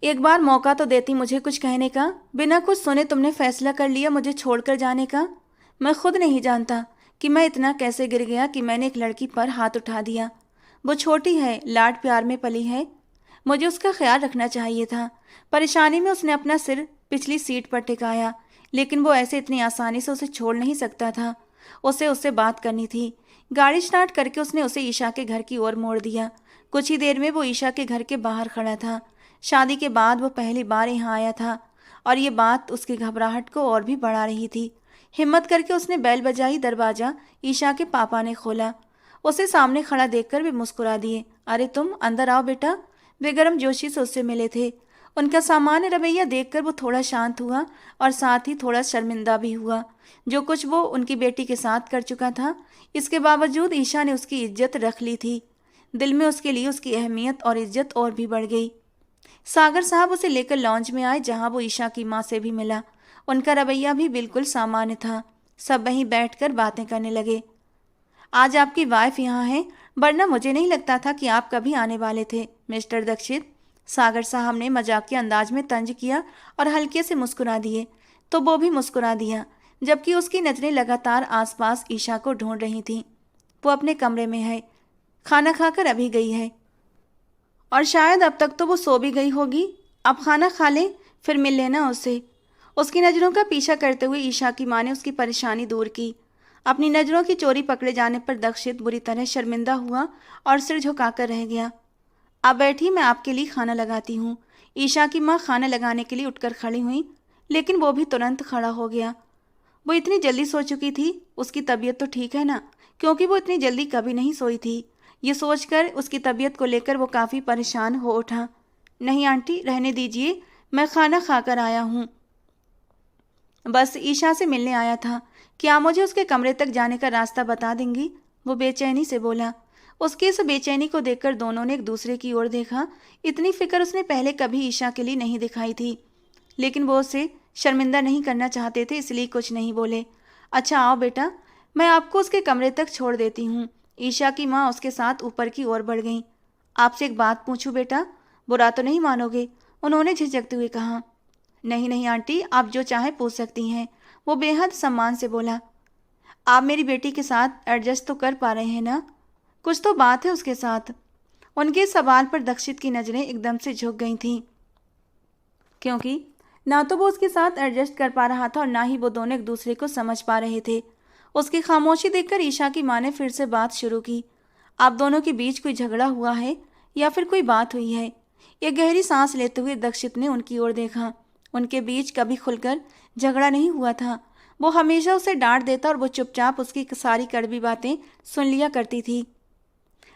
एक बार मौका तो देती मुझे कुछ कहने का। बिना कुछ सुने तुमने फैसला कर लिया मुझे छोड़कर जाने का। मैं खुद नहीं जानता कि मैं इतना कैसे गिर गया कि मैंने एक लड़की पर हाथ उठा दिया। वो छोटी है, लाड प्यार में पली है। मुझे उसका ख्याल रखना चाहिए था। परेशानी में उसने अपना सिर पिछली सीट पर टिकाया, लेकिन वो ऐसे इतनी आसानी से उसे छोड़ नहीं सकता था। उसे उससे बात करनी थी। गाड़ी स्टार्ट करके उसने उसे ईशा के घर की ओर मोड़ दिया। कुछ ही देर में वो ईशा के घर के बाहर खड़ा था। शादी के बाद वो पहली बार यहाँ आया था और ये बात उसकी घबराहट को और भी बढ़ा रही थी। हिम्मत करके उसने बेल बजाई। दरवाज़ा ईशा के पापा ने खोला। उसे सामने खड़ा देखकर वे मुस्कुरा दिए। अरे तुम अंदर आओ बेटा। वे गर्मजोशी से उससे मिले थे। उनका सामान्य रवैया देखकर वो थोड़ा शांत हुआ और साथ ही थोड़ा शर्मिंदा भी हुआ। जो कुछ वो उनकी बेटी के साथ कर चुका था, इसके बावजूद ईशा ने उसकी इज्जत रख ली थी। दिल में उसके लिए उसकी अहमियत और इज्जत और भी बढ़ गई। सागर साहब उसे लेकर लॉन्ज में आए, जहां वो ईशा की माँ से भी मिला। उनका रवैया भी बिल्कुल सामान्य था। सब वहीं बैठकर बातें करने लगे। आज आपकी वाइफ यहाँ है, वरना मुझे नहीं लगता था कि आप कभी आने वाले थे मिस्टर दीक्षित। सागर साहब ने मजाकिया अंदाज में तंज किया और हल्के से मुस्कुरा दिए, तो वो भी मुस्कुरा दिया, जबकि उसकी नजरें लगातार आसपास ईशा को ढूंढ रही थीं। वो अपने कमरे में है, खाना खाकर अभी गई है और शायद अब तक तो वो सो भी गई होगी। अब खाना खा ले, फिर मिल लेना उससे। उसकी नज़रों का पीछा करते हुए ईशा की माँ ने उसकी परेशानी दूर की। अपनी नज़रों की चोरी पकड़े जाने पर दीक्षित बुरी तरह शर्मिंदा हुआ और सिर झुकाकर रह गया। आप बैठी, मैं आपके लिए खाना लगाती हूँ। ईशा की माँ खाना लगाने के लिए उठकर खड़ी हुई, लेकिन वो भी तुरंत खड़ा हो गया। वो इतनी जल्दी सो चुकी थी। उसकी तबीयत तो ठीक है ना, क्योंकि वो इतनी जल्दी कभी नहीं सोई थी। ये सोचकर उसकी तबीयत को लेकर वो काफ़ी परेशान हो उठा। नहीं आंटी, रहने दीजिए, मैं खाना खाकर आया हूँ। बस ईशा से मिलने आया था। क्या मुझे उसके कमरे तक जाने का रास्ता बता देंगी? वो बेचैनी से बोला। उसकी इस बेचैनी को देखकर दोनों ने एक दूसरे की ओर देखा। इतनी फिक्र उसने पहले कभी ईशा के लिए नहीं दिखाई थी, लेकिन वो उसे शर्मिंदा नहीं करना चाहते थे, इसलिए कुछ नहीं बोले। अच्छा आओ बेटा, मैं आपको उसके कमरे तक छोड़ देती हूँ। ईशा की माँ उसके साथ ऊपर की ओर बढ़ गई। आपसे एक बात पूछूं बेटा, बुरा तो नहीं मानोगे? उन्होंने झिझकते हुए कहा। नहीं नहीं आंटी, आप जो चाहे पूछ सकती हैं, वो बेहद सम्मान से बोला। आप मेरी बेटी के साथ एडजस्ट तो कर पा रहे हैं ना? कुछ तो बात है उसके साथ। उनके सवाल पर दीक्षित की नज़रें एकदम से झुक गई थीं, क्योंकि ना तो वो उसके साथ एडजस्ट कर पा रहा था और ना ही वो दोनों एक दूसरे को समझ पा रहे थे। उसकी खामोशी देखकर ईशा की माँ ने फिर से बात शुरू की। आप दोनों के बीच कोई झगड़ा हुआ है या फिर कोई बात हुई है? ये गहरी सांस लेते हुए दीक्षित ने उनकी ओर देखा। उनके बीच कभी खुलकर झगड़ा नहीं हुआ था। वो हमेशा उसे डांट देता और वो चुपचाप उसकी सारी कड़वी बातें सुन लिया करती थी।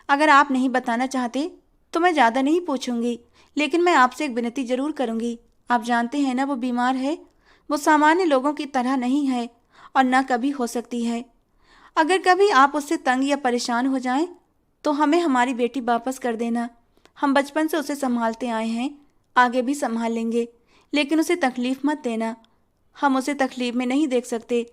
अगर आप नहीं बताना चाहते तो मैं ज़्यादा नहीं पूछूंगी, लेकिन मैं आपसे एक विनती जरूर करूंगी। आप जानते हैं ना, वो बीमार है। वो सामान्य लोगों की तरह नहीं है और ना कभी हो सकती है। अगर कभी आप उससे तंग या परेशान हो जाएं, तो हमें हमारी बेटी वापस कर देना। हम बचपन से उसे संभालते आए हैं, आगे भी संभाल लेंगे, लेकिन उसे तकलीफ मत देना। हम उसे तकलीफ में नहीं देख सकते।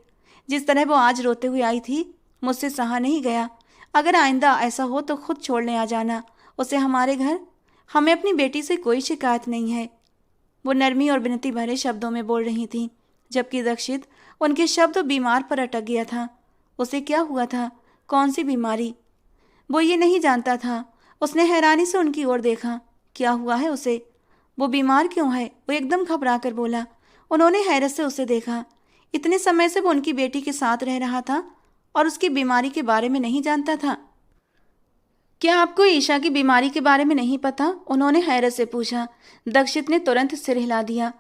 जिस तरह वो आज रोते हुए आई थी, मुझसे सहा नहीं गया। अगर आइंदा ऐसा हो तो खुद छोड़ने आ जाना उसे हमारे घर। हमें अपनी बेटी से कोई शिकायत नहीं है। वो नरमी और विनती भरे शब्दों में बोल रही थी, जबकि दीक्षित उनके शब्द बीमार पर अटक गया था। उसे क्या हुआ था? कौन सी बीमारी? वो ये नहीं जानता था। उसने हैरानी से उनकी ओर देखा। क्या हुआ है उसे? वो बीमार क्यों है? वो एकदम घबरा कर बोला। उन्होंने हैरत से उसे देखा। इतने समय से वो उनकी बेटी के साथ रह रहा था और उसकी बीमारी के बारे में नहीं जानता था। क्या आपको ईशा की बीमारी के बारे में नहीं पता? उन्होंने हैरत से पूछा। दीक्षित ने तुरंत सिर हिला दिया।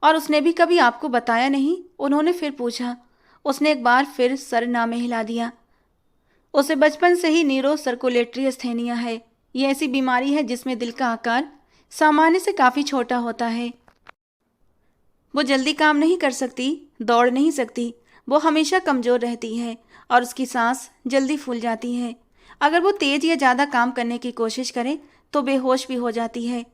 और उसने भी कभी आपको बताया नहीं? उन्होंने फिर पूछा। उसने एक बार फिर सर ना में हिला दिया। उसे बचपन से ही नीरो सर्कुलेटरी अस्थेनिया है। ये ऐसी बीमारी है जिसमें दिल का आकार सामान्य से काफ़ी छोटा होता है। वो जल्दी काम नहीं कर सकती, दौड़ नहीं सकती। वो हमेशा कमज़ोर रहती है और उसकी सांस जल्दी फूल जाती है। अगर वो तेज़ या ज़्यादा काम करने की कोशिश करे तो बेहोश भी हो जाती है।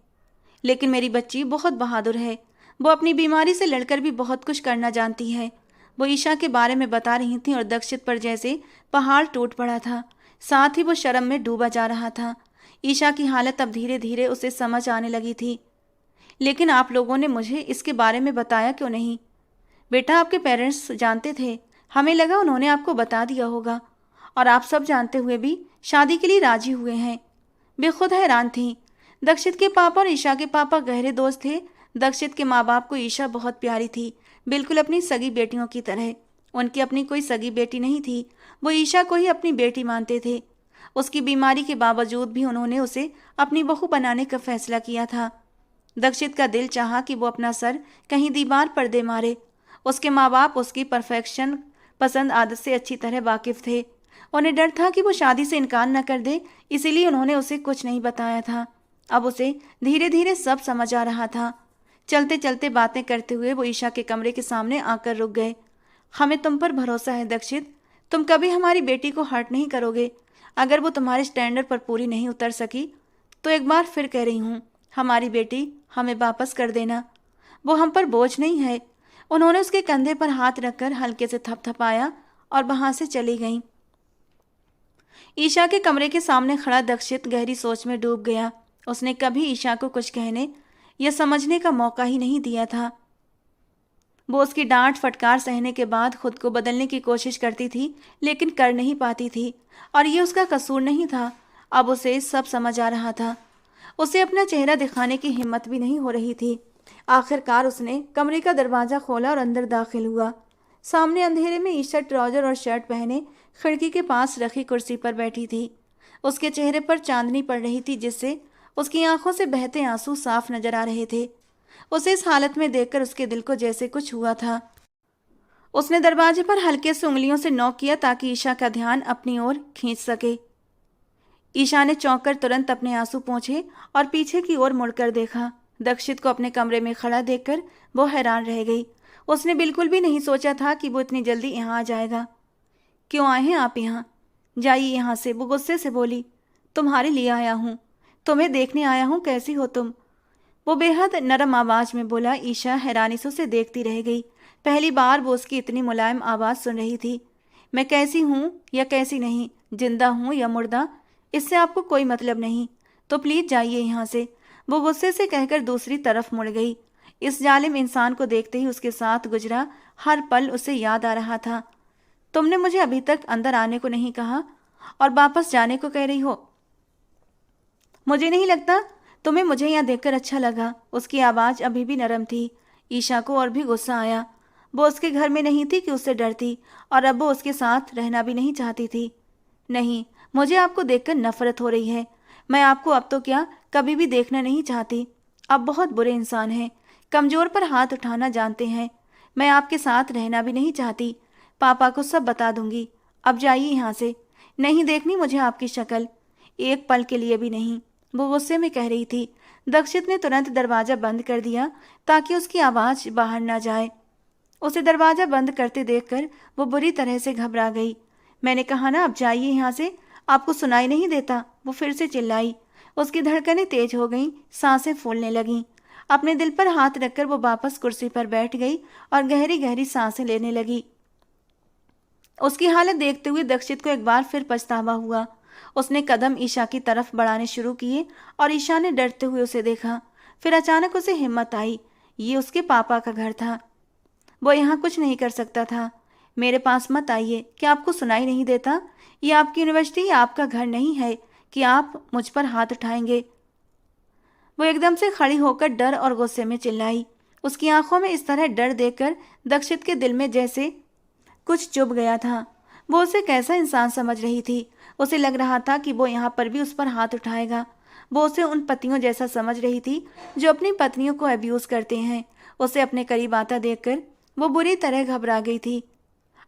लेकिन मेरी बच्ची बहुत बहादुर है। वो अपनी बीमारी से लड़कर भी बहुत कुछ करना जानती है। वो ईशा के बारे में बता रही थी और दीक्षित पर जैसे पहाड़ टूट पड़ा था। साथ ही वो शर्म में डूबा जा रहा था। ईशा की हालत अब धीरे धीरे उसे समझ आने लगी थी। लेकिन आप लोगों ने मुझे इसके बारे में बताया क्यों नहीं? बेटा, आपके पेरेंट्स जानते थे। हमें लगा उन्होंने आपको बता दिया होगा। और आप सब जानते हुए भी शादी के लिए राजी हुए हैं। वे खुद हैरान थीं। दीक्षित के पापा और ईशा के पापा गहरे दोस्त थे। दीक्षित के माँ बाप को ईशा बहुत प्यारी थी, बिल्कुल अपनी सगी बेटियों की तरह। उनकी अपनी कोई सगी बेटी नहीं थी। वो ईशा को ही अपनी बेटी मानते थे। उसकी बीमारी के बावजूद भी उन्होंने उसे अपनी बहू बनाने का फैसला किया था। दीक्षित का दिल चाहा कि वो अपना सर कहीं दीवार पर दे मारे। उसके माँ बाप उसकी परफेक्शन पसंद आदत से अच्छी तरह वाकिफ थे। उन्हें डर था कि वो शादी से इनकार न कर दे, इसीलिए उन्होंने उसे कुछ नहीं बताया था। अब उसे धीरे धीरे सब समझ आ रहा था। चलते चलते बातें करते हुए वो ईशा के कमरे के सामने आकर रुक गए। हमें तुम पर भरोसा है दक्षित, तुम कभी हमारी बेटी को हर्ट नहीं करोगे। अगर वो तुम्हारे स्टैंडर्ड पर पूरी नहीं उतर सकी तो एक बार फिर कह रही हूँ, हमारी बेटी हमें वापस कर देना। वो हम पर बोझ नहीं है। उन्होंने उसके कंधे पर हाथ रखकर हल्के से थपथपाया और वहां से चली गईं। ईशा के कमरे के सामने खड़ा दक्षित गहरी सोच में डूब गया। उसने कभी ईशा को कुछ कहने या समझने का मौका ही नहीं दिया था। वो उसकी डांट फटकार सहने के बाद खुद को बदलने की कोशिश करती थी, लेकिन कर नहीं पाती थी। और ये उसका कसूर नहीं था। अब उसे सब समझ आ रहा था। उसे अपना चेहरा दिखाने की हिम्मत भी नहीं हो रही थी। आखिरकार उसने कमरे का दरवाजा खोला और अंदर दाखिल हुआ। सामने अंधेरे में ईशा ट्राउजर और शर्ट पहने खिड़की के पास रखी कुर्सी पर बैठी थी। उसके चेहरे पर चांदनी पड़ रही थी, जिससे उसकी आंखों से बहते आंसू साफ नजर आ रहे थे। उसे इस हालत में देखकर उसके दिल को जैसे कुछ हुआ था। उसने दरवाजे पर हल्के से उंगलियों से नॉक किया ताकि ईशा का ध्यान अपनी ओर खींच सके। ईशा ने चौंक कर तुरंत अपने आंसू पोंछे और पीछे की ओर मुड़कर देखा। दक्षित को अपने कमरे में खड़ा देखकर वो हैरान रह गई। उसने बिल्कुल भी नहीं सोचा था कि वो इतनी जल्दी यहाँ आ जाएगा। क्यों आए हैं आप यहाँ? जाइए यहाँ से, वो गुस्से से बोली। तुम्हारे लिए आया हूँ, तुम्हें देखने आया हूँ, कैसी हो तुम? वो बेहद नरम आवाज में बोला। ईशा हैरानी से उसे देखती रह गई। पहली बार वो उसकी इतनी मुलायम आवाज सुन रही थी। मैं कैसी हूँ या कैसी नहीं, जिंदा हूँ या मुर्दा, इससे आपको कोई मतलब नहीं, तो प्लीज जाइए यहाँ से, वो गुस्से से कहकर दूसरी तरफ मुड़ गई। इस जालिम इंसान को देखते ही उसके साथ गुजरा हर पल उसे याद आ रहा था। तुमने मुझे अभी तक अंदर आने को नहीं कहा और वापस जाने को कह रही हो। मुझे नहीं लगता तुम्हें मुझे यहाँ देखकर अच्छा लगा। उसकी आवाज अभी भी नरम थी। ईशा को और भी गुस्सा आया। वो उसके घर में नहीं थी कि उससे डरती, और अब वो उसके साथ रहना भी नहीं चाहती थी। नहीं, मुझे आपको देखकर नफरत हो रही है। मैं आपको अब तो क्या, कभी भी देखना नहीं चाहती। आप बहुत बुरे इंसान हैं, कमजोर पर हाथ उठाना जानते हैं। मैं आपके साथ रहना भी नहीं चाहती। पापा को सब बता दूंगी। अब जाइए यहाँ से, नहीं देखनी मुझे आपकी शक्ल, एक पल के लिए भी नहीं, वो गुस्से में कह रही थी। दक्षित ने तुरंत दरवाजा बंद कर दिया ताकि उसकी आवाज बाहर ना जाए। उसे दरवाजा बंद करते देखकर वो बुरी तरह से घबरा गई। मैंने कहा ना, अब जाइए यहाँ से, आपको सुनाई नहीं देता? वो फिर से चिल्लाई। उसकी धड़कनें तेज हो गईं, सांसें फूलने लगीं। अपने दिल पर हाथ रखकर वो वापस कुर्सी पर बैठ गई और गहरी गहरी सांसें लेने लगी। उसकी हालत देखते हुए दक्षित को एक बार फिर पछतावा हुआ। उसने कदम ईशा की तरफ बढ़ाने शुरू किए और ईशा ने डरते हुए उसे देखा। फिर अचानक उसे हिम्मत आई। ये उसके पापा का घर था, वो यहाँ कुछ नहीं कर सकता था। मेरे पास मत आइए, क्या आपको सुनाई नहीं देता? ये आपकी यूनिवर्सिटी या आपका घर नहीं है कि आप मुझ पर हाथ उठाएंगे। वो एकदम से खड़ी होकर डर और गुस्से में चिल्लाई। उसकी आंखों में इस तरह डर देखकर दक्षित के दिल में जैसे कुछ चुभ गया था। वो उसे कैसा इंसान समझ रही थी। उसे लग रहा था कि वो यहाँ पर भी उस पर हाथ उठाएगा। वो उसे उन पतियों जैसा समझ रही थी जो अपनी पत्नियों को अब्यूज करते हैं। उसे अपने करीब आता देखकर वो बुरी तरह घबरा गई थी।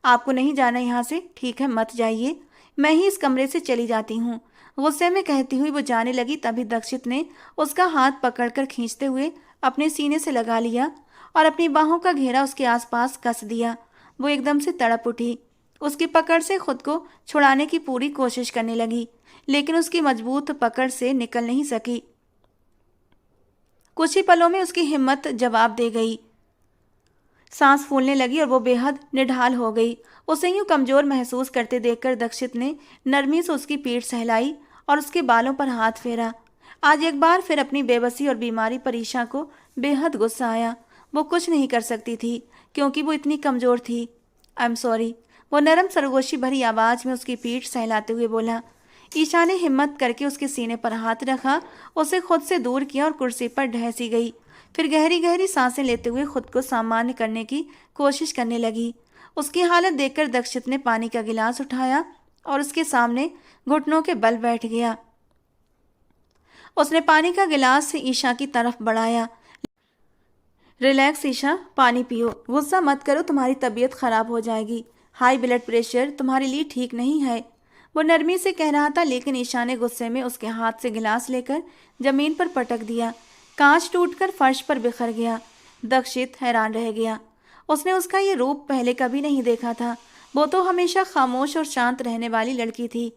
आपको नहीं जाना यहाँ से, ठीक है, मत जाइए, मैं ही इस कमरे से चली जाती हूँ, गुस्से में कहती हुई वो जाने लगी। तभी दक्षित ने उसका हाथ पकड़कर खींचते हुए अपने सीने से लगा लिया और अपनी बाहों का घेरा उसके आसपास कस दिया। वो एकदम से तड़प उठी। उसकी पकड़ से खुद को छुड़ाने की पूरी कोशिश करने लगी, लेकिन उसकी मजबूत पकड़ से निकल नहीं सकी। कुछ ही पलों में उसकी हिम्मत जवाब दे गई। सांस फूलने लगी और वो बेहद निढाल हो गई। उसे यूं कमजोर महसूस करते देखकर दक्षित ने नरमी से उसकी पीठ सहलाई और उसके बालों पर हाथ फेरा। आज एक बार फिर अपनी बेबसी और बीमारी पर ईशा को बेहद गुस्सा आया। वो कुछ नहीं कर सकती थी क्योंकि वो इतनी कमजोर थी। आई एम सॉरी, वो नरम सरगोशी भरी आवाज में उसकी पीठ सहलाते हुए बोला। ईशा ने हिम्मत करके उसके सीने पर हाथ रखा, उसे खुद से दूर किया और कुर्सी पर ढहसी गई। फिर गहरी गहरी सांसें लेते हुए खुद को सामान्य करने की कोशिश करने लगी। उसकी हालत देखकर दक्षित ने पानी का गिलास उठाया और उसके सामने घुटनों के बल बैठ गया। उसने पानी का गिलास ईशा की तरफ बढ़ाया। रिलैक्स ईशा, पानी पियो, गुस्सा मत करो, तुम्हारी तबीयत खराब हो जाएगी। हाई ब्लड प्रेशर तुम्हारे लिए ठीक नहीं है। वो नरमी से कह रहा था, लेकिन ईशा ने गुस्से में उसके हाथ से गिलास लेकर जमीन पर पटक दिया। कांच टूटकर फर्श पर बिखर गया। दक्षित हैरान रह गया। उसने उसका ये रूप पहले कभी नहीं देखा था। वो तो हमेशा खामोश और शांत रहने वाली लड़की थी।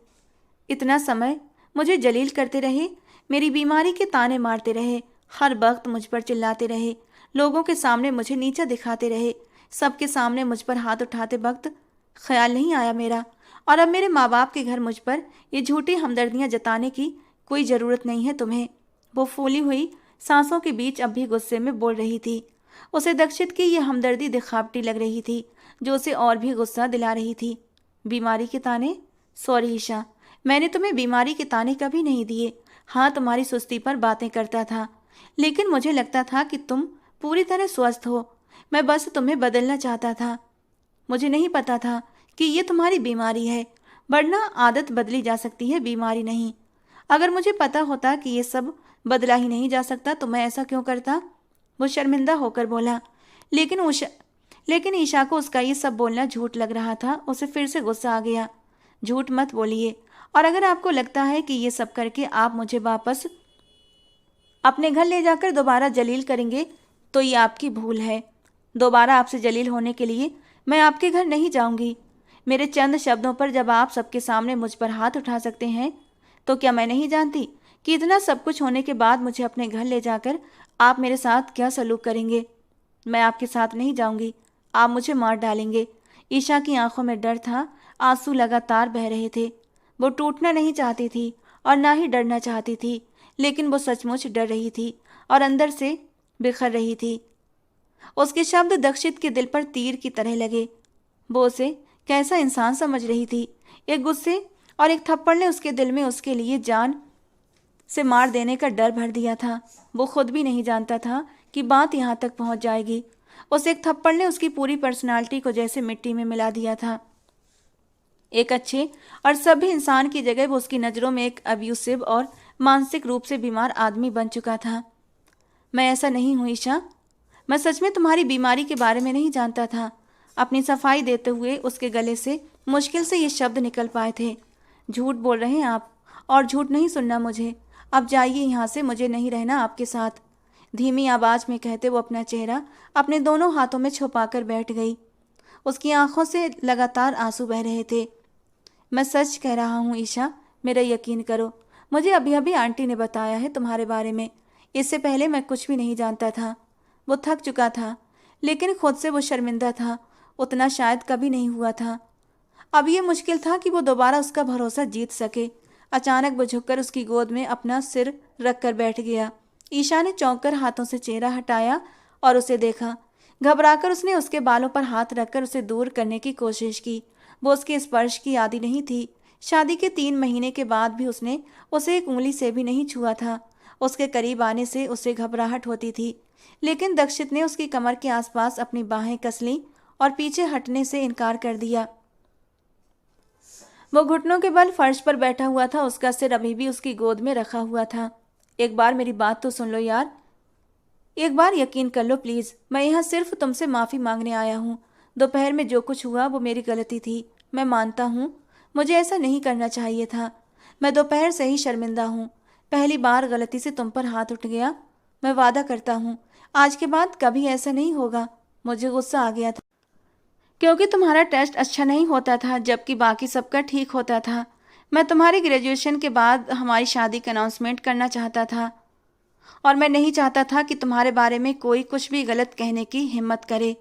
इतना समय मुझे जलील करते रहे, मेरी बीमारी के ताने मारते रहे, हर वक्त मुझ पर चिल्लाते रहे, लोगों के सामने मुझे नीचा दिखाते रहे, सबके सामने मुझ पर हाथ उठाते वक्त ख्याल नहीं आया मेरा। और अब मेरे माँ बाप के घर मुझ पर ये झूठी हमदर्दियाँ जताने की कोई ज़रूरत नहीं है तुम्हें। वो फूली हुई सांसों के बीच अब भी गुस्से में बोल रही थी। उसे दक्षित की यह हमदर्दी दिखावटी लग रही थी, जो उसे और भी गुस्सा दिला रही थी। बीमारी के ताने? सॉरी ईशा, मैंने तुम्हें बीमारी के ताने कभी नहीं दिए। हाँ, तुम्हारी सुस्ती पर बातें करता था, लेकिन मुझे लगता था कि तुम पूरी तरह स्वस्थ हो। मैं बस तुम्हें बदलना चाहता था। मुझे नहीं पता था कि ये तुम्हारी बीमारी है, वरना आदत बदली जा सकती है, बीमारी नहीं। अगर मुझे पता होता कि ये सब बदला ही नहीं जा सकता तो मैं ऐसा क्यों करता? वो शर्मिंदा होकर बोला। लेकिन ईशा को उसका ये सब बोलना झूठ लग रहा था। उसे फिर से गुस्सा आ गया। झूठ मत बोलिए, और अगर आपको लगता है कि ये सब करके आप मुझे वापस अपने घर ले जाकर दोबारा जलील करेंगे तो ये आपकी भूल है। दोबारा आपसे जलील होने के लिए मैं आपके घर नहीं जाऊंगी। मेरे चंद शब्दों पर जब आप सबके सामने मुझ पर हाथ उठा सकते हैं, तो क्या मैं नहीं जानती कि इतना सब कुछ होने के बाद मुझे अपने घर ले जाकर आप मेरे साथ क्या सलूक करेंगे? मैं आपके साथ नहीं जाऊंगी, आप मुझे मार डालेंगे। ईशा की आंखों में डर था, आंसू लगातार बह रहे थे। वो टूटना नहीं चाहती थी और ना ही डरना चाहती थी, लेकिन वो सचमुच डर रही थी और अंदर से बिखर रही थी। उसके शब्द दक्षित के दिल पर तीर की तरह लगे। वो उसे कैसा इंसान समझ रही थी? एक गुस्से और एक थप्पड़ ने उसके दिल में उसके लिए जान से मार देने का डर भर दिया था। वो खुद भी नहीं जानता था कि बात यहाँ तक पहुँच जाएगी। उस एक थप्पड़ ने उसकी पूरी पर्सनालिटी को जैसे मिट्टी में मिला दिया था। एक अच्छे और सभ्य इंसान की जगह वो उसकी नज़रों में एक अब्यूसिव और मानसिक रूप से बीमार आदमी बन चुका था। मैं ऐसा नहीं हूँ ईशा। मैं सच में तुम्हारी बीमारी के बारे में नहीं जानता था। अपनी सफाई देते हुए उसके गले से मुश्किल से ये शब्द निकल पाए थे। झूठ बोल रहे हैं आप, और झूठ नहीं सुनना मुझे। अब जाइए यहाँ से, मुझे नहीं रहना आपके साथ। धीमी आवाज में कहते वो अपना चेहरा अपने दोनों हाथों में छुपाकर बैठ गई। उसकी आंखों से लगातार आंसू बह रहे थे। मैं सच कह रहा हूँ ईशा, मेरा यकीन करो। मुझे अभी अभी आंटी ने बताया है तुम्हारे बारे में। इससे पहले मैं कुछ भी नहीं जानता था। वो थक चुका था, लेकिन खुद से वो शर्मिंदा था। उतना शायद कभी नहीं हुआ था। अब ये मुश्किल था कि वो दोबारा उसका भरोसा जीत सके। अचानक वो झुककर उसकी गोद में अपना सिर रखकर बैठ गया। ईशा ने चौंक कर हाथों से चेहरा हटाया और उसे देखा। घबराकर उसने उसके बालों पर हाथ रखकर उसे दूर करने की कोशिश की। वो उसके स्पर्श की आदी नहीं थी। शादी के 3 महीने के बाद भी उसने उसे एक उंगली से भी नहीं छुआ था। उसके करीब आने से उसे घबराहट होती थी, लेकिन दक्षित ने उसकी कमर के आसपास अपनी बाहें कस लीं और पीछे हटने से इनकार कर दिया। वो घुटनों के बल फर्श पर बैठा हुआ था। उसका सिर अभी भी उसकी गोद में रखा हुआ था। एक बार मेरी बात तो सुन लो यार, एक बार यकीन कर लो प्लीज़। मैं यहाँ सिर्फ तुमसे माफ़ी मांगने आया हूँ। दोपहर में जो कुछ हुआ वो मेरी गलती थी, मैं मानता हूँ। मुझे ऐसा नहीं करना चाहिए था। मैं दोपहर से ही शर्मिंदा हूँ। पहली बार गलती से तुम पर हाथ उठ गया। मैं वादा करता हूँ आज के बाद कभी ऐसा नहीं होगा। मुझे गुस्सा आ गया था क्योंकि तुम्हारा टेस्ट अच्छा नहीं होता था, जबकि बाकी सबका ठीक होता था। मैं तुम्हारी ग्रेजुएशन के बाद हमारी शादी का अनाउंसमेंट करना चाहता था, और मैं नहीं चाहता था कि तुम्हारे बारे में कोई कुछ भी गलत कहने की हिम्मत करे।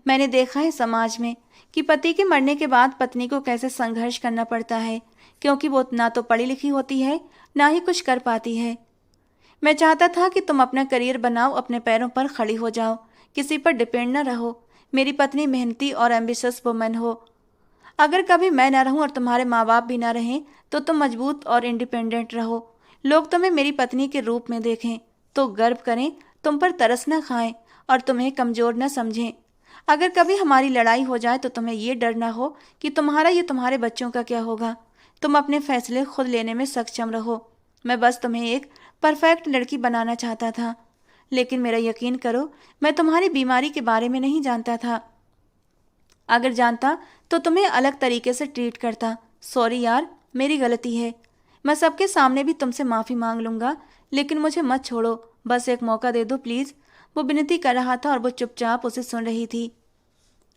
मैंने देखा है समाज में कि पति के मरने के बाद पत्नी को कैसे संघर्ष करना पड़ता है, क्योंकि वो ना तो पढ़ी लिखी होती है, ना ही कुछ कर पाती है। मैं चाहता था कि तुम अपना करियर बनाओ, अपने पैरों पर खड़ी हो जाओ, किसी पर डिपेंड न रहो। मेरी पत्नी मेहनती और एम्बिशियस वुमन हो। अगर कभी मैं ना रहूं और तुम्हारे माँ बाप भी ना रहें तो तुम मजबूत और इंडिपेंडेंट रहो। लोग तुम्हें मेरी पत्नी के रूप में देखें तो गर्व करें, तुम पर तरस न खाएं और तुम्हें कमज़ोर न समझें। अगर कभी हमारी लड़ाई हो जाए तो तुम्हें ये डर ना हो कि तुम्हारा या तुम्हारे बच्चों का क्या होगा। तुम अपने फैसले खुद लेने में सक्षम रहो। मैं बस तुम्हें एक परफेक्ट लड़की बनाना चाहता था, लेकिन मेरा यकीन करो, मैं तुम्हारी बीमारी के बारे में नहीं जानता था। अगर जानता तो तुम्हें अलग तरीके से ट्रीट करता। सॉरी यार, मेरी गलती है। मैं सबके सामने भी तुमसे माफ़ी मांग लूँगा, लेकिन मुझे मत छोड़ो, बस एक मौका दे दो प्लीज़। वो विनती कर रहा था और वो चुपचाप उसे सुन रही थी।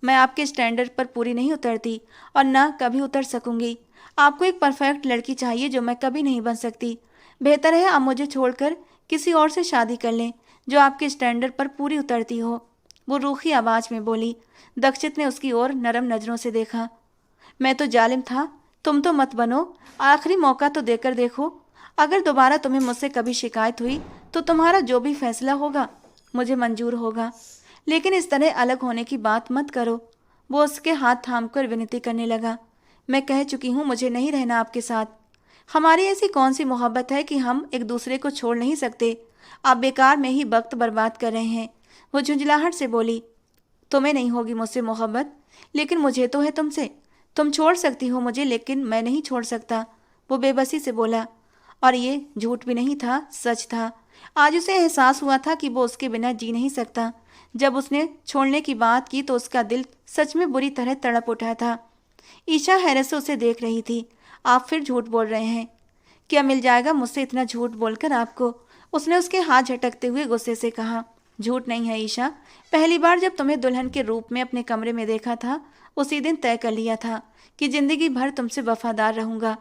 मैं आपके स्टैंडर्ड पर पूरी नहीं उतरती और ना कभी उतर सकूंगी। आपको एक परफेक्ट लड़की चाहिए जो मैं कभी नहीं बन सकती। बेहतर है आप मुझे छोड़कर किसी और से शादी कर लें जो आपके स्टैंडर्ड पर पूरी उतरती हो। वो रूखी आवाज़ में बोली। दक्षित ने उसकी ओर नरम नज़रों से देखा। मैं तो जालिम था, तुम तो मत बनो। आखिरी मौका तो देकर देखो। अगर दोबारा तुम्हें मुझसे कभी शिकायत हुई तो तुम्हारा जो भी फैसला होगा मुझे मंजूर होगा, लेकिन इस तरह अलग होने की बात मत करो। वो उसके हाथ थामकर विनती करने लगा। मैं कह चुकी हूँ मुझे नहीं रहना आपके साथ। हमारी ऐसी कौन सी मोहब्बत है कि हम एक दूसरे को छोड़ नहीं सकते। आप बेकार में ही वक्त बर्बाद कर रहे हैं। वो झुंझलाहट से बोली। तुम्हें नहीं होगी मुझसे मोहब्बत, लेकिन मुझे तो है तुमसे। तुम छोड़ सकती हो मुझे, लेकिन मैं नहीं छोड़ सकता। वो बेबसी से बोला। और ये झूठ भी नहीं था, सच था। आज उसे एहसास हुआ था कि वो उसके बिना जी नहीं सकता। जब उसने छोड़ने की बात की तो उसका दिल सच में बुरी तरह तड़प उठा था। ईशा हैरत से उसे देख रही थी। आप फिर झूठ बोल रहे हैं। क्या मिल जाएगा मुझसे इतना झूठ बोलकर आपको? उसने उसके हाथ झटकते हुए गुस्से से कहा। झूठ नहीं है ईशा। पहली बार जब तुम्हें दुल्हन के रूप में अपने कमरे में देखा था, उसी दिन तय कर लिया था कि जिंदगी भर तुमसे वफादार रहूंगा।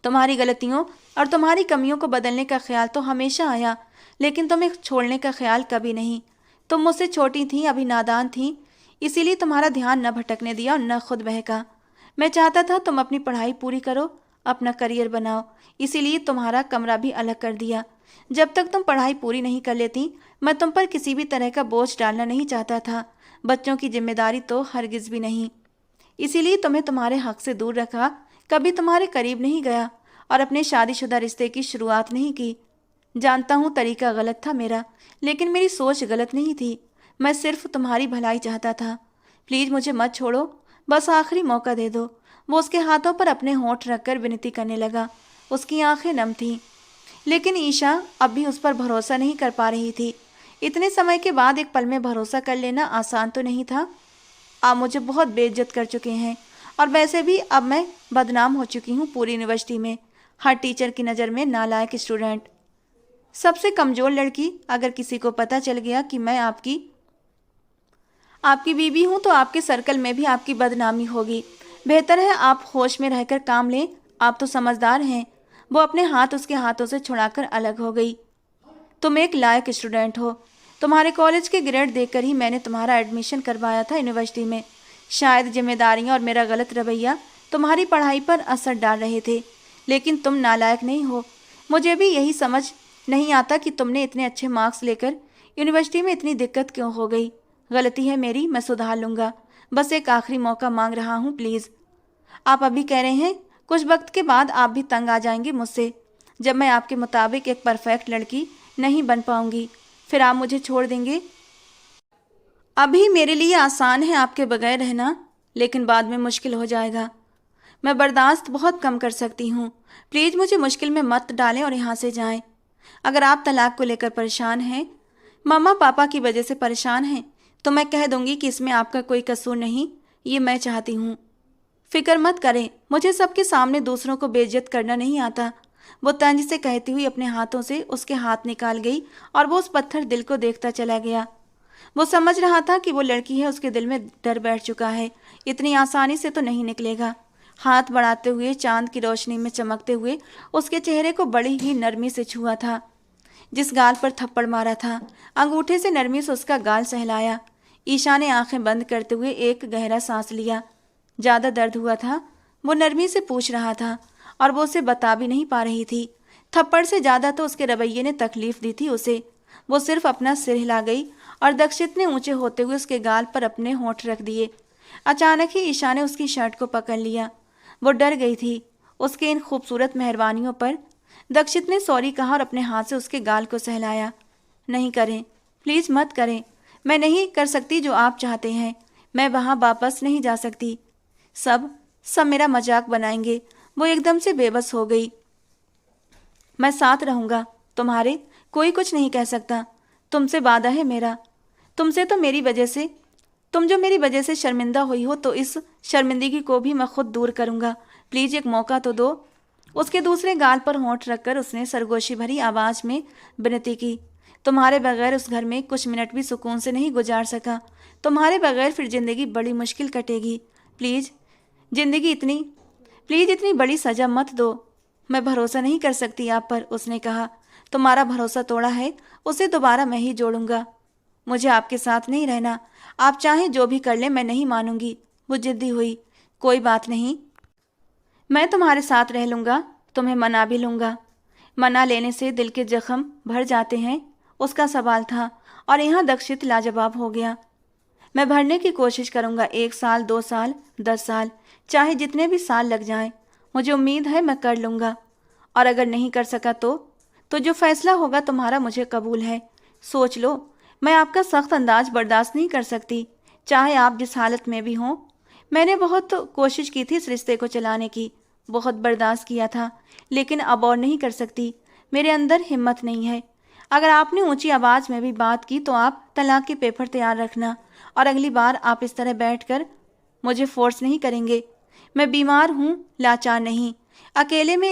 तुम्हारी गलतियों और तुम्हारी कमियों को बदलने का ख्याल तो हमेशा आया, लेकिन तुम्हें छोड़ने का ख्याल कभी नहीं। तुम मुझसे छोटी थी, अभी नादान थी, इसीलिए तुम्हारा ध्यान न भटकने दिया और न खुद बहका। मैं चाहता था तुम अपनी पढ़ाई पूरी करो, अपना करियर बनाओ, इसीलिए तुम्हारा कमरा भी अलग कर दिया। जब तक तुम पढ़ाई पूरी नहीं कर लेती, मैं तुम पर किसी भी तरह का बोझ डालना नहीं चाहता था। बच्चों की जिम्मेदारी तो हरगिज भी नहीं। इसीलिए तुम्हें तुम्हारे हक से दूर रखा, कभी तुम्हारे करीब नहीं गया और अपने शादीशुदा रिश्ते की शुरुआत नहीं की। जानता हूँ तरीका गलत था मेरा, लेकिन मेरी सोच गलत नहीं थी। मैं सिर्फ तुम्हारी भलाई चाहता था। प्लीज़ मुझे मत छोड़ो, बस आखिरी मौका दे दो। वो उसके हाथों पर अपने होंठ रखकर विनती करने लगा। उसकी आंखें नम थीं, लेकिन ईशा अब भी उस पर भरोसा नहीं कर पा रही थी। इतने समय के बाद एक पल में भरोसा कर लेना आसान तो नहीं था। आप मुझे बहुत बेइज्जत कर चुके हैं और वैसे भी अब मैं बदनाम हो चुकी हूँ पूरी यूनिवर्सिटी में, हर टीचर की नज़र में नालायक स्टूडेंट, सबसे कमज़ोर लड़की। अगर किसी को पता चल गया कि मैं आपकी बीवी हूँ तो आपके सर्कल में भी आपकी बदनामी होगी। बेहतर है आप होश में रहकर काम लें, आप तो समझदार हैं। वो अपने हाथ उसके हाथों से छुड़ाकर अलग हो गई। तुम एक लायक स्टूडेंट हो। तुम्हारे कॉलेज के ग्रेड देखकर ही मैंने तुम्हारा एडमिशन करवाया था यूनिवर्सिटी में। शायद जिम्मेदारियाँ और मेरा गलत रवैया तुम्हारी पढ़ाई पर असर डाल रहे थे, लेकिन तुम नालायक नहीं हो। मुझे भी यही समझ नहीं आता कि तुमने इतने अच्छे मार्क्स लेकर यूनिवर्सिटी में इतनी दिक्कत क्यों हो गई। गलती है मेरी, मैं सुधार लूँगा। बस एक आखिरी मौका मांग रहा हूँ प्लीज़। आप अभी कह रहे हैं, कुछ वक्त के बाद आप भी तंग आ जाएंगे मुझसे। जब मैं आपके मुताबिक एक परफेक्ट लड़की नहीं बन पाऊंगी, फिर आप मुझे छोड़ देंगे। अभी मेरे लिए आसान है आपके बगैर रहना, लेकिन बाद में मुश्किल हो जाएगा। मैं बर्दाश्त बहुत कम कर सकती हूँ। प्लीज़ मुझे मुश्किल में मत डालें और यहाँ से जाएं। अगर आप तलाक को लेकर परेशान हैं, मम्मा पापा की वजह से परेशान हैं, तो मैं कह दूंगी कि इसमें आपका कोई कसूर नहीं, ये मैं चाहती हूँ। फिक्र मत करें, मुझे सबके सामने दूसरों को बेइज्जत करना नहीं आता। वो तंज से कहती हुई अपने हाथों से उसके हाथ निकाल गई और वो उस पत्थर दिल को देखता चला गया। वो समझ रहा था कि वो लड़की है, उसके दिल में डर बैठ चुका है। इतनी आसानी से तो नहीं निकलेगा। हाथ बढ़ाते हुए चांद की रोशनी में चमकते हुए उसके चेहरे को बड़ी ही नरमी से छुआ था। जिस गाल पर थप्पड़ मारा था, अंगूठे से नरमी से उसका गाल सहलाया। ईशा ने आंखें बंद करते हुए एक गहरा सांस लिया। ज़्यादा दर्द हुआ था? वो नरमी से पूछ रहा था और वो उसे बता भी नहीं पा रही थी। थप्पड़ से ज़्यादा तो उसके रवैये ने तकलीफ दी थी उसे। वो सिर्फ अपना सिर हिला गई और दक्षित ने ऊंचे होते हुए उसके गाल पर अपने होंठ रख दिए। अचानक ही ईशा ने उसकी शर्ट को पकड़ लिया। वो डर गई थी उसके इन खूबसूरत मेहरबानियों पर। दक्षित ने सॉरी कहा और अपने हाथ से उसके गाल को सहलाया। नहीं करें, प्लीज़ मत करें। मैं नहीं कर सकती जो आप चाहते हैं। मैं वहाँ वापस नहीं जा सकती। सब मेरा मजाक बनाएंगे। वो एकदम से बेबस हो गई। मैं साथ रहूँगा तुम्हारे, कोई कुछ नहीं कह सकता। तुमसे वादा है मेरा। तुमसे तो मेरी वजह से, तुम जो मेरी वजह से शर्मिंदा हुई हो, तो इस शर्मिंदगी को भी मैं खुद दूर करूँगा। प्लीज एक मौका तो दो। उसके दूसरे गाल पर होंठ रखकर उसने सरगोशी भरी आवाज में विनती की। तुम्हारे बगैर उस घर में कुछ मिनट भी सुकून से नहीं गुजार सका। तुम्हारे बगैर फिर जिंदगी बड़ी मुश्किल कटेगी। प्लीज जिंदगी इतनी प्लीज इतनी बड़ी सजा मत दो। मैं भरोसा नहीं कर सकती आप पर, उसने कहा। तुम्हारा भरोसा तोड़ा है, उसे दोबारा मैं ही जोड़ूंगा। मुझे आपके साथ नहीं रहना। आप चाहें जो भी कर लें, मैं नहीं मानूंगी। वो जिद्दी हुई। कोई बात नहीं, मैं तुम्हारे साथ रह लूंगा, तुम्हें मना भी लूंगा। मना लेने से दिल के जख्म भर जाते हैं, उसका सवाल था। और यहाँ दक्षित लाजवाब हो गया। मैं भरने की कोशिश करूंगा, 1 साल, 2 साल, 10 साल, चाहे जितने भी साल लग जाएं। मुझे उम्मीद है मैं कर लूंगा। और अगर नहीं कर सका तो जो फैसला होगा तुम्हारा मुझे कबूल है। सोच लो, मैं आपका सख्त अंदाज बर्दाश्त नहीं कर सकती, चाहे आप जिस हालत में भी हों। मैंने बहुत कोशिश की थी इस रिश्ते को चलाने की, बहुत बर्दाश्त किया था, लेकिन अब और नहीं कर सकती। मेरे अंदर हिम्मत नहीं है। अगर आपने ऊंची आवाज़ में भी बात की तो आप तलाक के पेपर तैयार रखना, और अगली बार आप इस तरह बैठकर मुझे फोर्स नहीं करेंगे। मैं बीमार हूँ, लाचार नहीं। अकेले में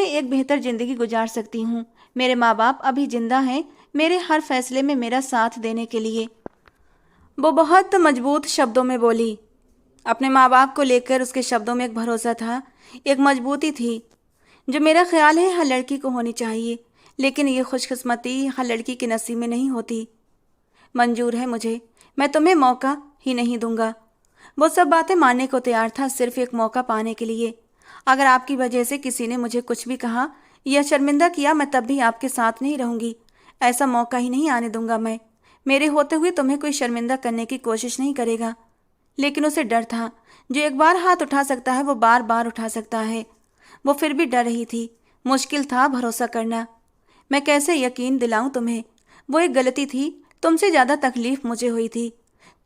एक बेहतर जिंदगी गुजार सकती हूँ। मेरे माँ बाप अभी जिंदा हैं, मेरे हर फैसले में मेरा साथ देने के लिए। वो बहुत मजबूत शब्दों में बोली। अपने माँ बाप को लेकर उसके शब्दों में एक भरोसा था, एक मजबूती थी, जो मेरा ख्याल है हर लड़की को होनी चाहिए। लेकिन ये खुशकिस्मती हर लड़की के नसीब में नहीं होती। मंजूर है मुझे, मैं तुम्हें मौका ही नहीं दूंगा। वो सब बातें मानने को तैयार था, सिर्फ एक मौका पाने के लिए। अगर आपकी वजह से किसी ने मुझे कुछ भी कहा या शर्मिंदा किया, मैं तब भी आपके साथ नहीं रहूंगी। ऐसा मौका ही नहीं आने दूंगा मैं। मेरे होते हुए तुम्हें कोई शर्मिंदा करने की कोशिश नहीं करेगा। लेकिन उसे डर था, जो एक बार हाथ उठा सकता है वो बार बार उठा सकता है। वो फिर भी डर रही थी। मुश्किल था भरोसा करना। मैं कैसे यकीन दिलाऊं तुम्हें? वो एक गलती थी, तुमसे ज़्यादा तकलीफ मुझे हुई थी।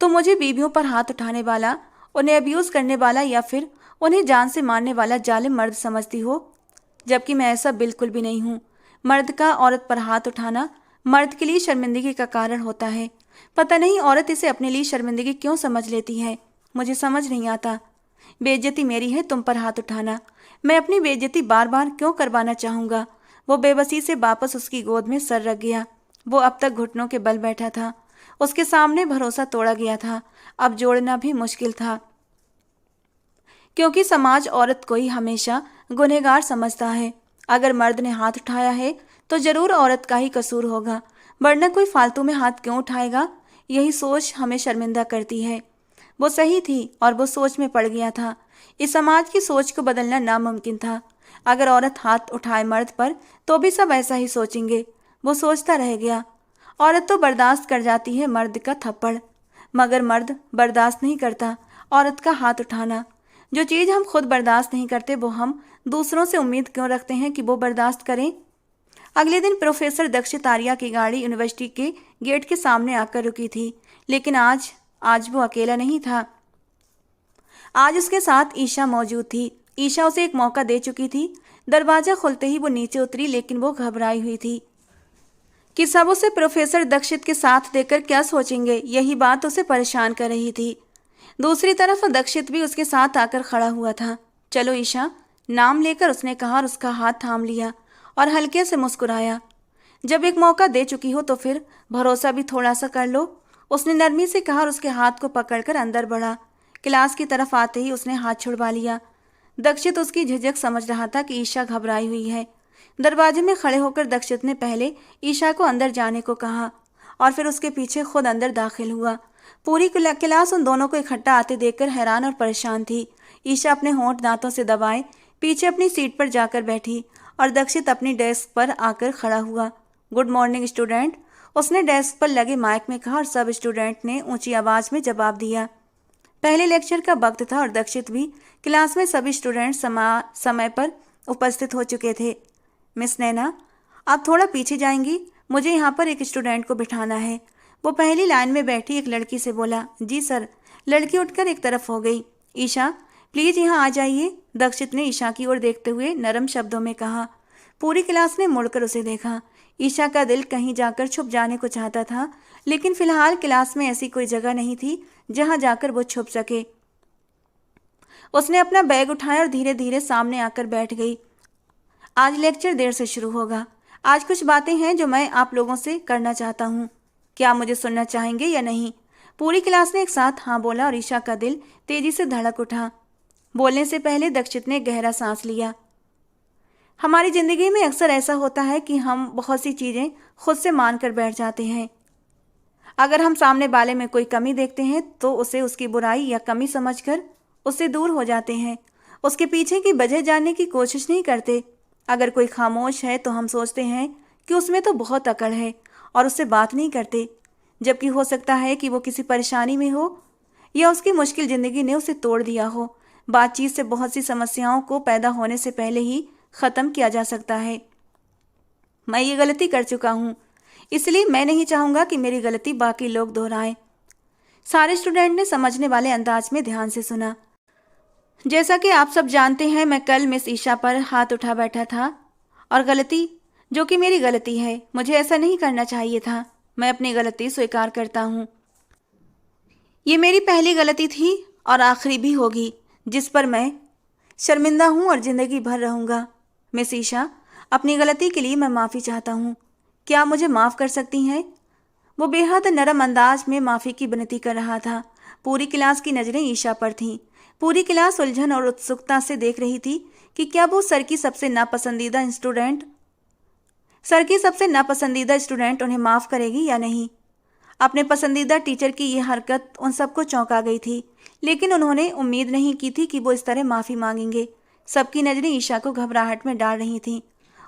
तुम मुझे बीवियों पर हाथ उठाने वाला, उन्हें अब्यूज़ करने वाला या फिर उन्हें जान से मारने वाला जालिम मर्द समझती हो, जबकि मैं ऐसा बिल्कुल भी नहीं हूँ। मर्द का औरत पर हाथ उठाना मर्द के लिए शर्मिंदगी का कारण होता है। पता नहीं औरत इसे अपने लिए शर्मिंदगी क्यों समझ लेती है, मुझे समझ नहीं आता। बेइज्जती मेरी है तुम पर हाथ उठाना। मैं अपनी बेइज्जती बार बार क्यों करवाना चाहूँगा? वो बेबसी से वापस उसकी गोद में सर रख गया। वो अब तक घुटनों के बल बैठा था। उसके सामने भरोसा तोड़ा गया था, अब जोड़ना भी मुश्किल था, क्योंकि समाज औरत को ही हमेशा गुनहगार समझता है। अगर मर्द ने हाथ उठाया है तो जरूर औरत का ही कसूर होगा, वरना कोई फालतू में हाथ क्यों उठाएगा? यही सोच हमें शर्मिंदा करती है। वो सही थी और वो सोच में पड़ गया था। इस समाज की सोच को बदलना नामुमकिन था। अगर औरत हाथ उठाए मर्द पर तो भी सब ऐसा ही सोचेंगे। वो सोचता रह गया। औरत तो बर्दाश्त कर जाती है मर्द का थप्पड़, मगर मर्द बर्दाश्त नहीं करता औरत का हाथ उठाना। जो चीज़ हम खुद बर्दाश्त नहीं करते वो हम दूसरों से उम्मीद क्यों रखते हैं कि वो बर्दाश्त करें? अगले दिन प्रोफेसर दक्षित आर्या की गाड़ी यूनिवर्सिटी के गेट के सामने आकर रुकी थी, लेकिन आज वो अकेला नहीं था। आज उसके साथ ईशा मौजूद थी। ईशा उसे एक मौका दे चुकी थी। दरवाजा खुलते ही वो नीचे उतरी, लेकिन वो घबराई हुई थी कि सब उसे प्रोफेसर दक्षित के साथ देकर क्या सोचेंगे। यही बात उसे परेशान कर रही थी। दूसरी तरफ दक्षित भी उसके साथ आकर खड़ा हुआ था। चलो ईशा, नाम लेकर उसने कहा और उसका हाथ थाम लिया और हल्के से मुस्कुराया। जब एक मौका दे चुकी हो तो फिर भरोसा भी थोड़ा सा कर लो, उसने नरमी से कहा और उसके हाथ को पकड़कर अंदर बढ़ा। क्लास की तरफ आते ही उसने हाथ छुड़वा लिया। दक्षित उसकी झिझक समझ रहा था कि ईशा घबराई हुई है। दरवाजे में खड़े होकर दक्षित ने पहले ईशा को अंदर जाने को कहा और फिर उसके पीछे खुद अंदर दाखिल हुआ। पूरी क्लास उन दोनों को इकट्ठा आते देखकर हैरान और परेशान थी। ईशा अपने होंठ दांतों से दबाए पीछे अपनी सीट पर जाकर बैठी और दक्षित अपनी डेस्क पर आकर खड़ा हुआ। गुड मॉर्निंग स्टूडेंट, उसने डेस्क पर लगे माइक में कहा और सब स्टूडेंट ने ऊंची आवाज़ में जवाब दिया। पहले लेक्चर का वक्त था और दक्षित भी क्लास में सभी स्टूडेंट समय पर उपस्थित हो चुके थे। मिस नैना, आप थोड़ा पीछे जाएंगी, मुझे यहाँ पर एक स्टूडेंट को बिठाना है। वो पहली लाइन में बैठी एक लड़की से बोला। जी सर। लड़की उठकर एक तरफ हो गई। ईशा, प्लीज़ यहाँ आ जाइए, दक्षित ने ईशा की ओर देखते हुए नरम शब्दों में कहा। पूरी क्लास ने मुड़कर उसे देखा। ईशा का दिल कहीं जाकर छुप जाने को चाहता था, लेकिन फिलहाल क्लास में ऐसी कोई जगह नहीं थी जहाँ जाकर वो छुप सके। उसने अपना बैग उठाया और धीरे धीरे सामने आकर बैठ गई। आज लेक्चर देर से शुरू होगा। आज कुछ बातें हैं जो मैं आप लोगों से करना चाहता हूँ। क्या आप मुझे सुनना चाहेंगे या नहीं? पूरी क्लास ने एक साथ हाँ बोला और ईशा का दिल तेजी से धड़क उठा। बोलने से पहले दक्षित ने गहरा सांस लिया। हमारी जिंदगी में अक्सर ऐसा होता है कि हम बहुत सी चीज़ें खुद से मान कर बैठ जाते हैं। अगर हम सामने वाले में कोई कमी देखते हैं तो उसे उसकी बुराई या कमी समझकर उससे दूर हो जाते हैं। उसके पीछे की वजह जानने की कोशिश नहीं करते। अगर कोई खामोश है तो हम सोचते हैं कि उसमें तो बहुत अकड़ है और उससे बात नहीं करते, जबकि हो सकता है कि वो किसी परेशानी में हो या उसकी मुश्किल ज़िंदगी ने उसे तोड़ दिया हो। बातचीत से बहुत सी समस्याओं को पैदा होने से पहले ही ख़त्म किया जा सकता है। मैं ये गलती कर चुका हूँ, इसलिए मैं नहीं चाहूँगा कि मेरी गलती बाकी लोग दोहराएं। सारे स्टूडेंट ने समझने वाले अंदाज में ध्यान से सुना। जैसा कि आप सब जानते हैं, मैं कल मिस ईशा पर हाथ उठा बैठा था और गलती जो कि मेरी गलती है, मुझे ऐसा नहीं करना चाहिए था। मैं अपनी गलती स्वीकार करता हूँ। ये मेरी पहली गलती थी और आखिरी भी होगी जिस पर मैं शर्मिंदा हूँ और ज़िंदगी भर रहूँगा। मिस ईशा, अपनी गलती के लिए मैं माफ़ी चाहता हूँ। क्या आप मुझे माफ़ कर सकती हैं? वो बेहद नरम अंदाज में माफ़ी की विनती कर रहा था। पूरी क्लास की नज़रें ईशा पर थीं। पूरी क्लास उलझन और उत्सुकता से देख रही थी कि क्या वो सर की सबसे नापसंदीदा स्टूडेंट उन्हें माफ़ करेगी या नहीं। अपने पसंदीदा टीचर की यह हरकत उन सबको चौंका गई थी, लेकिन उन्होंने उम्मीद नहीं की थी कि वो इस तरह माफ़ी मांगेंगे। सबकी नज़रें ईशा को घबराहट में डाल रही थीं।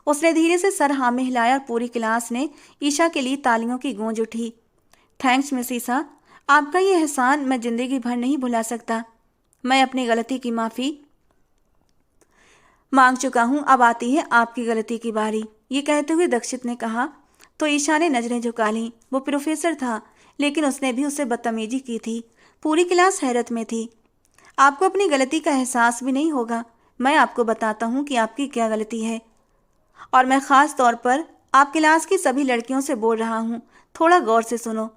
उसने धीरे से सर हाँ में हिलाया और पूरी क्लास ने ईशा के लिए तालियों की गूंज उठी। थैंक्स मिस ईशा, आपका ये एहसान मैं ज़िंदगी भर नहीं भुला सकता। मैं अपनी गलती की माफ़ी मांग चुका हूँ, अब आती है आपकी गलती की बारी। ये कहते हुए दक्षित ने कहा तो ईशा ने नज़रें झुका लीं। वो प्रोफेसर था, लेकिन उसने भी उससे बदतमीजी की थी। पूरी क्लास हैरत में थी। आपको अपनी गलती का एहसास भी नहीं होगा। मैं आपको बताता हूँ कि आपकी क्या गलती है, और मैं ख़ास तौर पर आप क्लास की सभी लड़कियों से बोल रहा हूँ। थोड़ा गौर से सुनो।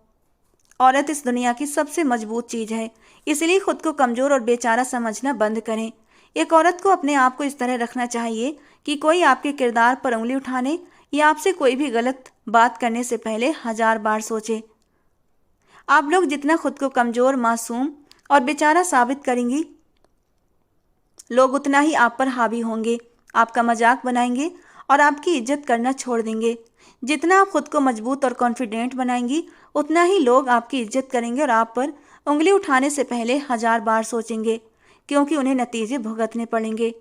औरत इस दुनिया की सबसे मजबूत चीज़ है, इसलिए खुद को कमज़ोर और बेचारा समझना बंद करें। एक औरत को अपने आप को इस तरह रखना चाहिए कि कोई आपके किरदार पर उंगली उठाने या आपसे कोई भी गलत बात करने से पहले 1000 बार सोचे। आप लोग जितना खुद को कमज़ोर, मासूम और बेचारा साबित करेंगी, लोग उतना ही आप पर हावी होंगे, आपका मजाक बनाएंगे और आपकी इज्जत करना छोड़ देंगे। जितना आप खुद को मजबूत और कॉन्फिडेंट बनाएंगी, उतना ही लोग आपकी इज्जत करेंगे और आप पर उंगली उठाने से पहले 1000 बार सोचेंगे, क्योंकि उन्हें नतीजे भुगतने पड़ेंगे।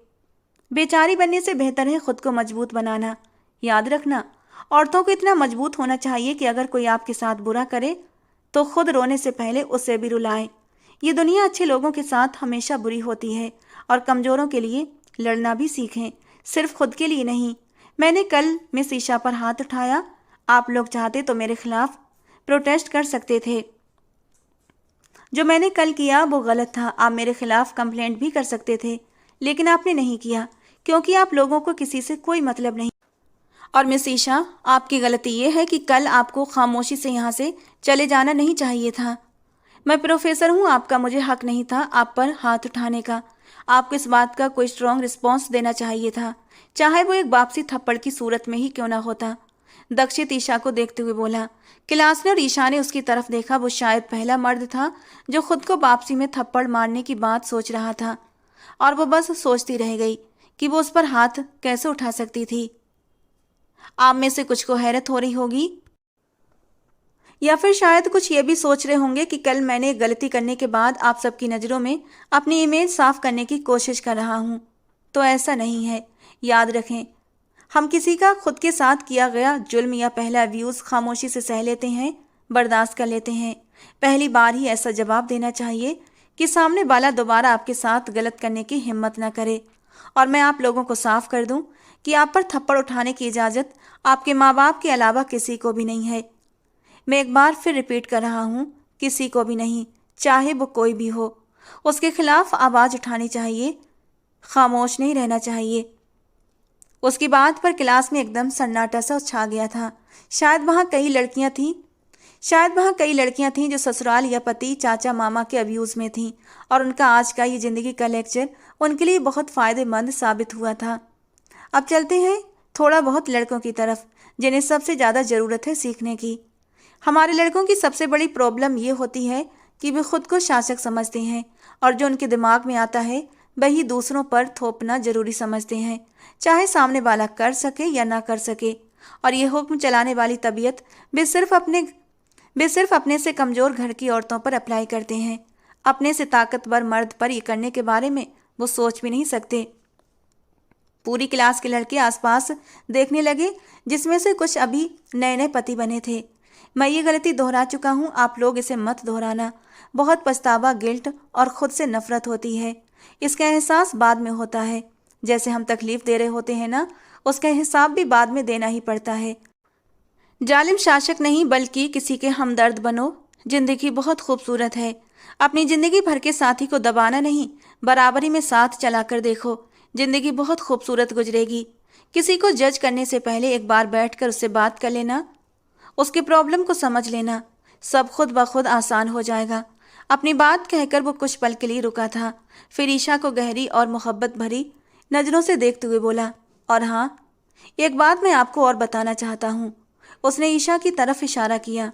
बेचारी बनने से बेहतर है खुद को मजबूत बनाना। याद रखना, औरतों को इतना मजबूत होना चाहिए कि अगर कोई आपके साथ बुरा करे तो खुद रोने से पहले उसे भी रुलाएं। ये दुनिया अच्छे लोगों के साथ हमेशा बुरी होती है, और कमज़ोरों के लिए लड़ना भी सीखें, सिर्फ खुद के लिए नहीं। मैंने कल मिस ईशा पर हाथ उठाया। आप लोग चाहते तो मेरे खिलाफ प्रोटेस्ट कर सकते थे। जो मैंने कल किया वो गलत था। आप मेरे खिलाफ कंप्लेंट भी कर सकते थे, लेकिन आपने नहीं किया, क्योंकि आप लोगों को किसी से कोई मतलब नहीं। और मिस ईशा, आपकी गलती ये है कि कल आपको खामोशी से यहाँ से चले जाना नहीं चाहिए था। मैं प्रोफेसर हूँ, आपका मुझे हक नहीं था आप पर हाथ उठाने का। आपको इस बात का कोई स्ट्रॉन्ग रिस्पॉन्स देना चाहिए था, चाहे वो एक वापसी थप्पड़ की सूरत में ही क्यों ना होता। दक्षित ईशा को देखते हुए बोला। क्लास ने और ईशा ने उसकी तरफ देखा। वो शायद पहला मर्द था जो खुद को वापसी में थप्पड़ मारने की बात सोच रहा था, और वो बस सोचती रह गई कि वो उस पर हाथ कैसे उठा सकती थी। आप में से कुछ को हैरत हो रही होगी, या फिर शायद कुछ ये भी सोच रहे होंगे कि कल मैंने गलती करने के बाद आप सबकी नज़रों में अपनी इमेज साफ करने की कोशिश कर रहा हूँ। तो ऐसा नहीं है। याद रखें, हम किसी का खुद के साथ किया गया जुल्म या पहला व्यूज़ खामोशी से सह लेते हैं, बर्दाश्त कर लेते हैं। पहली बार ही ऐसा जवाब देना चाहिए कि सामने वाला दोबारा आपके साथ गलत करने की हिम्मत न करे। और मैं आप लोगों को साफ कर दूं कि आप पर थप्पड़ उठाने की इजाज़त आपके माँ बाप के अलावा किसी को भी नहीं है। मैं एक बार फिर रिपीट कर रहा हूँ, किसी को भी नहीं, चाहे वो कोई भी हो। उसके खिलाफ आवाज़ उठानी चाहिए, खामोश नहीं रहना चाहिए। उसकी बात पर क्लास में एकदम सन्नाटा सा छा गया था। शायद वहाँ कई लड़कियाँ थीं शायद वहाँ कई लड़कियां थीं जो ससुराल या पति चाचा मामा के अब्यूज़ में थीं और उनका आज का ये ज़िंदगी का लेक्चर उनके लिए बहुत फ़ायदेमंद साबित हुआ था। अब चलते हैं थोड़ा बहुत लड़कों की तरफ, जिन्हें सबसे ज़्यादा ज़रूरत है सीखने की। हमारे लड़कों की सबसे बड़ी प्रॉब्लम ये होती है कि वे खुद को शासक समझते हैं और जो उनके दिमाग में आता है वही दूसरों पर थोपना ज़रूरी समझते हैं, चाहे सामने वाला कर सके या ना कर सके। और ये हुक्म चलाने वाली तबीयत वे सिर्फ अपने से कमज़ोर घर की औरतों पर अप्लाई करते हैं। अपने से ताकतवर मर्द पर ये करने के बारे में वो सोच भी नहीं सकते। पूरी क्लास के लड़के आसपास देखने लगे, जिसमें से कुछ अभी नए नए पति बने थे। मैं ये गलती दोहरा चुका हूँ, आप लोग इसे मत दोहराना। बहुत पछतावा, गिल्ट और खुद से नफरत होती है। इसका एहसास बाद में होता है। जैसे हम तकलीफ दे रहे होते हैं ना, उसका हिसाब भी बाद में देना ही पड़ता है। जालिम शासक नहीं बल्कि किसी के हमदर्द बनो। जिंदगी बहुत खूबसूरत है। अपनी जिंदगी भर के साथी को दबाना नहीं, बराबरी में साथ चलाकर देखो। जिंदगी बहुत खूबसूरत गुजरेगी। किसी को जज करने से पहले एक बार बैठकर उससे बात कर लेना, उसके प्रॉब्लम को समझ लेना, सब खुद ब खुद आसान हो जाएगा। अपनी बात कहकर वो कुछ पल के लिए रुका था, फिर ईशा को गहरी और मोहब्बत भरी नजरों से देखते हुए बोला, और हाँ, एक बात मैं आपको और बताना चाहता हूँ। उसने ईशा की तरफ इशारा किया।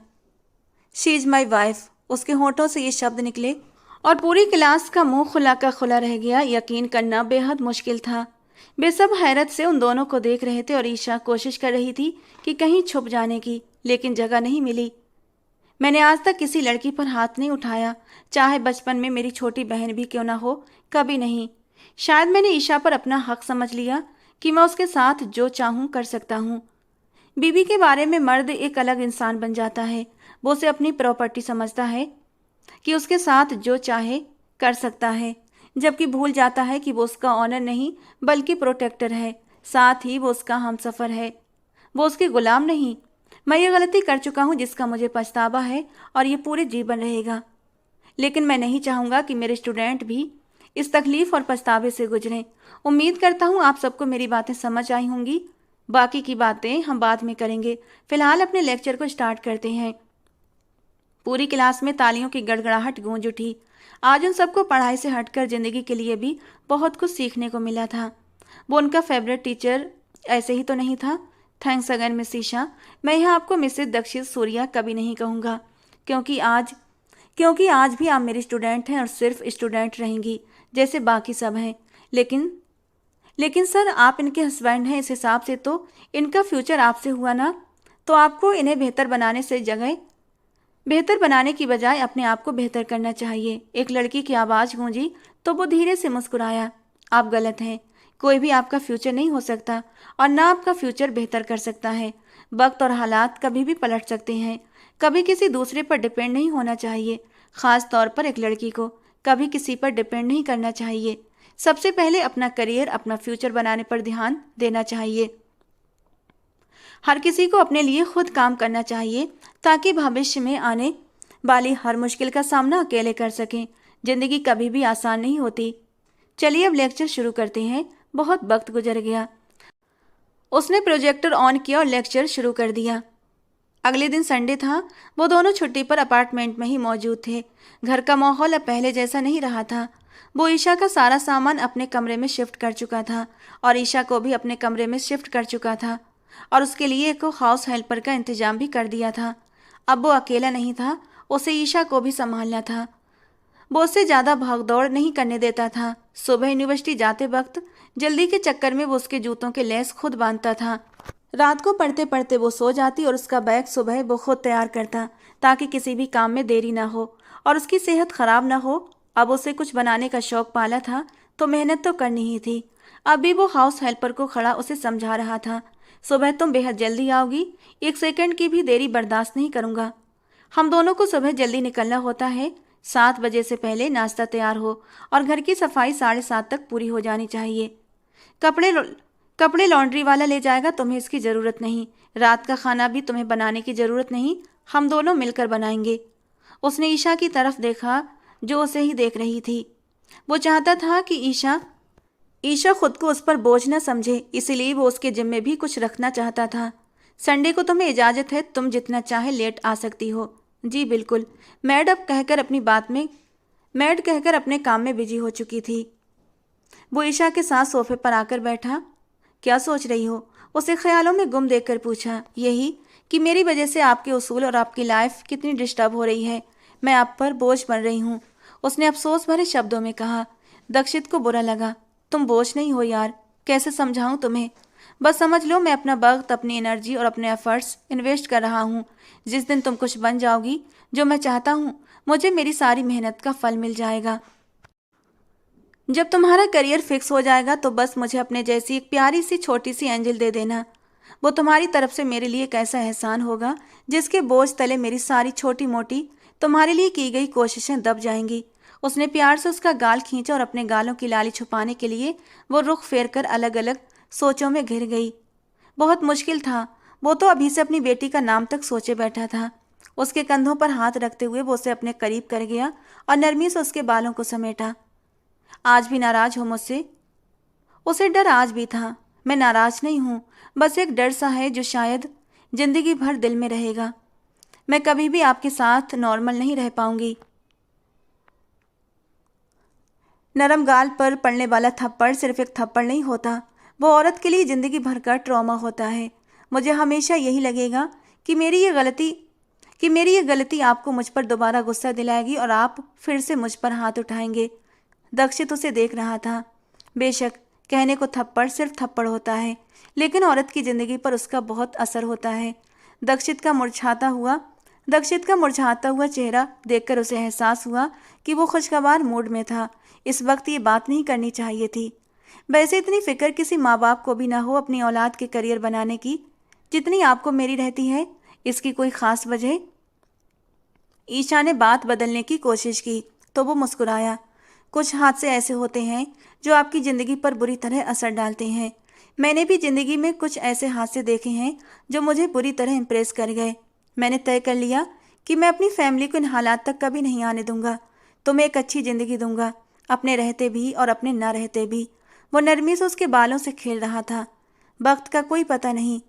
She is my wife. उसके होठों से ये शब्द निकले और पूरी क्लास का मुंह खुला का खुला रह गया। यकीन करना बेहद मुश्किल था। वे सब हैरत से उन दोनों को देख रहे थे और ईशा कोशिश कर रही थी कि कहीं छुप जाने की, लेकिन जगह नहीं मिली। मैंने आज तक किसी लड़की पर हाथ नहीं उठाया, चाहे बचपन में मेरी छोटी बहन भी क्यों ना हो, कभी नहीं। शायद मैंने ईशा पर अपना हक समझ लिया कि मैं उसके साथ जो चाहूँ कर सकता हूँ। बीवी के बारे में मर्द एक अलग इंसान बन जाता है। वो उसे अपनी प्रॉपर्टी समझता है कि उसके साथ जो चाहे कर सकता है, जबकि भूल जाता है कि वो उसका ऑनर नहीं बल्कि प्रोटेक्टर है। साथ ही वो उसका हमसफ़र है, वो उसके गुलाम नहीं। मैं ये गलती कर चुका हूँ जिसका मुझे पछतावा है और ये पूरे जीवन रहेगा। लेकिन मैं नहीं चाहूँगा कि मेरे स्टूडेंट भी इस तकलीफ़ और पछतावे से गुजरें। उम्मीद करता हूँ आप सबको मेरी बातें समझ आई होंगी। बाकी की बातें हम बाद में करेंगे। फिलहाल अपने लेक्चर को स्टार्ट करते हैं। पूरी क्लास में तालियों की गड़गड़ाहट गूंज उठी। आज उन सबको पढ़ाई से हटकर जिंदगी के लिए भी बहुत कुछ सीखने को मिला था। वो उनका फेवरेट टीचर ऐसे ही तो नहीं था। Thanks again miss Isha. मैं यहाँ आपको मिसेज दक्षित सूर्या कभी नहीं कहूँगा, क्योंकि आज भी आप मेरी स्टूडेंट हैं और सिर्फ स्टूडेंट रहेंगी जैसे बाकी सब हैं। लेकिन सर, आप इनके हस्बैंड हैं, इस हिसाब से तो इनका फ्यूचर आपसे हुआ ना, तो आपको इन्हें बेहतर बनाने की बजाय अपने आप को बेहतर करना चाहिए। एक लड़की की आवाज़ गूंजी तो वो धीरे से मुस्कुराया। आप गलत हैं। कोई भी आपका फ्यूचर नहीं हो सकता और ना आपका फ्यूचर बेहतर कर सकता है। वक्त और हालात कभी भी पलट सकते हैं। कभी किसी दूसरे पर डिपेंड नहीं होना चाहिए। ख़ास तौर पर एक लड़की को कभी किसी पर डिपेंड नहीं करना चाहिए। सबसे पहले अपना करियर, अपना फ्यूचर बनाने पर ध्यान देना चाहिए। हर किसी को अपने लिए खुद काम करना चाहिए ताकि भविष्य में आने वाली हर मुश्किल का सामना अकेले कर सकें। जिंदगी कभी भी आसान नहीं होती। चलिए अब लेक्चर शुरू करते हैं। बहुत वक्त गुजर गया। उसने प्रोजेक्टर ऑन किया और लेक्चर शुरू कर दिया। अगले दिन संडे था। वो दोनों छुट्टी पर अपार्टमेंट में ही मौजूद थे। घर का माहौल अब पहले जैसा नहीं रहा था। वो ईशा का सारा सामान अपने कमरे में शिफ्ट कर चुका था और ईशा को भी अपने कमरे में शिफ्ट कर चुका था और उसके लिए एक हाउस हेल्पर का इंतजाम भी कर दिया था। अब वो अकेला नहीं था, उसे ईशा को भी संभालना था। वो उससे ज़्यादा भागदौड़ नहीं करने देता था। सुबह यूनिवर्सिटी जाते वक्त जल्दी के चक्कर में वो उसके जूतों के लेस खुद बांधता था। रात को पढ़ते पढ़ते वो सो जाती और उसका बैग सुबह वो खुद तैयार करता ताकि किसी भी काम में देरी ना हो और उसकी सेहत खराब ना हो। अब उसे कुछ बनाने का शौक पाला था तो मेहनत तो करनी ही थी। अभी वो हाउस हेल्पर को खड़ा उसे समझा रहा था, सुबह तुम बेहद जल्दी आओगी, 1 सेकंड की भी देरी बर्दाश्त नहीं करूँगा। हम दोनों को सुबह जल्दी निकलना होता है। 7 बजे से पहले नाश्ता तैयार हो और घर की सफाई 7:30 तक पूरी हो जानी चाहिए। कपड़े लॉन्ड्री वाला ले जाएगा, तुम्हें इसकी ज़रूरत नहीं। रात का खाना भी तुम्हें बनाने की ज़रूरत नहीं, हम दोनों मिलकर बनाएंगे। उसने ईशा की तरफ देखा जो उसे ही देख रही थी। वो चाहता था कि ईशा खुद को उस पर बोझ न समझे, इसीलिए वो उसके जिम्मे भी कुछ रखना चाहता था। संडे को तुम्हें इजाज़त है, तुम जितना चाहे लेट आ सकती हो। जी बिल्कुल। मैड कहकर अपने काम में बिजी हो चुकी थी। वो ईशा के साथ सोफे पर आकर बैठा। क्या सोच रही हो? उसे ख्यालों में गुम देखकर पूछा। यही कि मेरी वजह से आपके उसूल और आपकी लाइफ कितनी डिस्टर्ब हो रही है। मैं आप पर बोझ बन रही हूँ, उसने अफसोस भरे शब्दों में कहा। दक्षित को बुरा लगा। तुम बोझ नहीं हो यार, कैसे समझाऊं तुम्हें? बस समझ लो मैं अपना वक्त, अपनी एनर्जी और अपने एफर्ट्स इन्वेस्ट कर रहा हूँ। जिस दिन तुम कुछ बन जाओगी जो मैं चाहता हूँ, मुझे मेरी सारी मेहनत का फल मिल जाएगा। जब तुम्हारा करियर फिक्स हो जाएगा तो बस मुझे अपने जैसी एक प्यारी सी छोटी सी एंजल दे देना। वो तुम्हारी तरफ से मेरे लिए एक ऐसा एहसान होगा जिसके बोझ तले मेरी सारी छोटी मोटी तुम्हारे लिए की गई कोशिशें दब जाएंगी। उसने प्यार से उसका गाल खींचा और अपने गालों की लाली छुपाने के लिए वो रुख फेर कर अलग अलग सोचों में घिर गई। बहुत मुश्किल था। वो तो अभी से अपनी बेटी का नाम तक सोचे बैठा था। उसके कंधों पर हाथ रखते हुए वो उसे अपने करीब कर गया और नरमी से उसके बालों को समेटा। आज भी नाराज हो मुझसे? उसे डर आज भी था। मैं नाराज नहीं हूं, बस एक डर सा है जो शायद जिंदगी भर दिल में रहेगा। मैं कभी भी आपके साथ नॉर्मल नहीं रह पाऊंगी। नरम गाल पर पड़ने वाला थप्पड़ सिर्फ एक थप्पड़ नहीं होता, वो औरत के लिए जिंदगी भर का ट्रॉमा होता है। मुझे हमेशा यही लगेगा कि मेरी ये गलती आपको मुझ पर दोबारा गुस्सा दिलाएगी और आप फिर से मुझ पर हाथ उठाएंगे। दक्षित उसे देख रहा था। बेशक कहने को थप्पड़ सिर्फ थप्पड़ होता है, लेकिन औरत की जिंदगी पर उसका बहुत असर होता है। दक्षित का मुरझाता हुआ चेहरा देखकर उसे एहसास हुआ कि वो खुशगवार मूड में था। इस वक्त ये बात नहीं करनी चाहिए थी। वैसे इतनी फिक्र किसी माँ बाप को भी ना हो अपनी औलाद के करियर बनाने की, जितनी आपको मेरी रहती है। इसकी कोई खास वजह? ईशा ने बात बदलने की कोशिश की तो वो मुस्कुराया। कुछ हादसे ऐसे होते हैं जो आपकी ज़िंदगी पर बुरी तरह असर डालते हैं। मैंने भी ज़िंदगी में कुछ ऐसे हादसे देखे हैं जो मुझे बुरी तरह इम्प्रेस कर गए। मैंने तय कर लिया कि मैं अपनी फैमिली को इन हालात तक कभी नहीं आने दूंगा। तुम्हें एक अच्छी ज़िंदगी दूंगा, अपने रहते भी और अपने ना रहते भी। वो नरमी से उसके बालों से खेल रहा था। वक्त का कोई पता नहीं।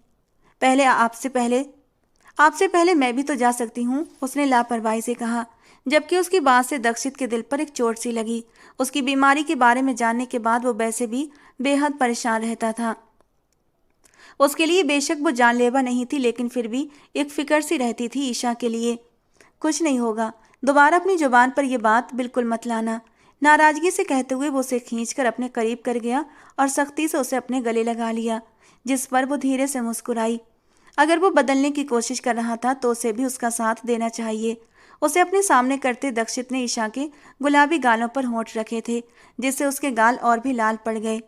पहले आपसे पहले मैं भी तो जा सकती हूँ, उसने लापरवाही से कहा, जबकि उसकी बात से दक्षित के दिल पर एक चोट सी लगी। उसकी बीमारी के बारे में जानने के बाद वो वैसे भी बेहद परेशान रहता था। उसके लिए बेशक वो जानलेवा नहीं थी, लेकिन फिर भी एक फिक्र सी रहती थी ईशा के लिए। कुछ नहीं होगा, दोबारा अपनी जुबान पर यह बात बिल्कुल मत लाना, नाराजगी से कहते हुए वो उसे खींचकर अपने करीब कर गया और सख्ती से उसे अपने गले लगा लिया, जिस पर वो धीरे से मुस्कुराई। अगर वो बदलने की कोशिश कर रहा था तो उसे भी उसका साथ देना चाहिए। उसे अपने सामने करते दक्षित ने ईशा के गुलाबी गालों पर होंठ रखे थे, जिससे उसके गाल और भी लाल पड़ गए।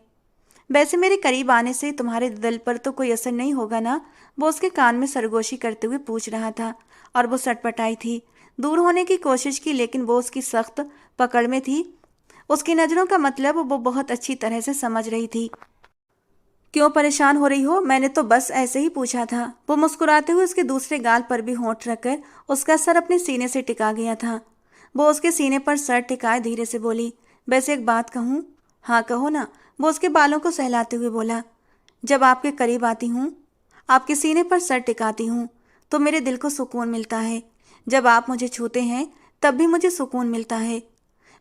वैसे मेरे करीब आने से तुम्हारे दिल पर तो कोई असर नहीं होगा ना? वो उसके कान में सरगोशी करते हुए पूछ रहा था और वो सटपटाई थी। दूर होने की कोशिश की, लेकिन वो उसकी सख्त पकड़ में थी। उसकी नज़रों का मतलब वो बहुत अच्छी तरह से समझ रही थी। क्यों परेशान हो रही हो? मैंने तो बस ऐसे ही पूछा था। वो मुस्कुराते हुए उसके दूसरे गाल पर भी होंठ रखकर उसका सर अपने सीने से टिका गया था। वो उसके सीने पर सर टिकाए धीरे से बोली, वैसे एक बात कहूँ? हाँ कहो ना, वो उसके बालों को सहलाते हुए बोला। जब आपके करीब आती हूँ, आपके सीने पर सर टिकाती हूँ, तो मेरे दिल को सुकून मिलता है। जब आप मुझे छूते हैं तब भी मुझे सुकून मिलता है।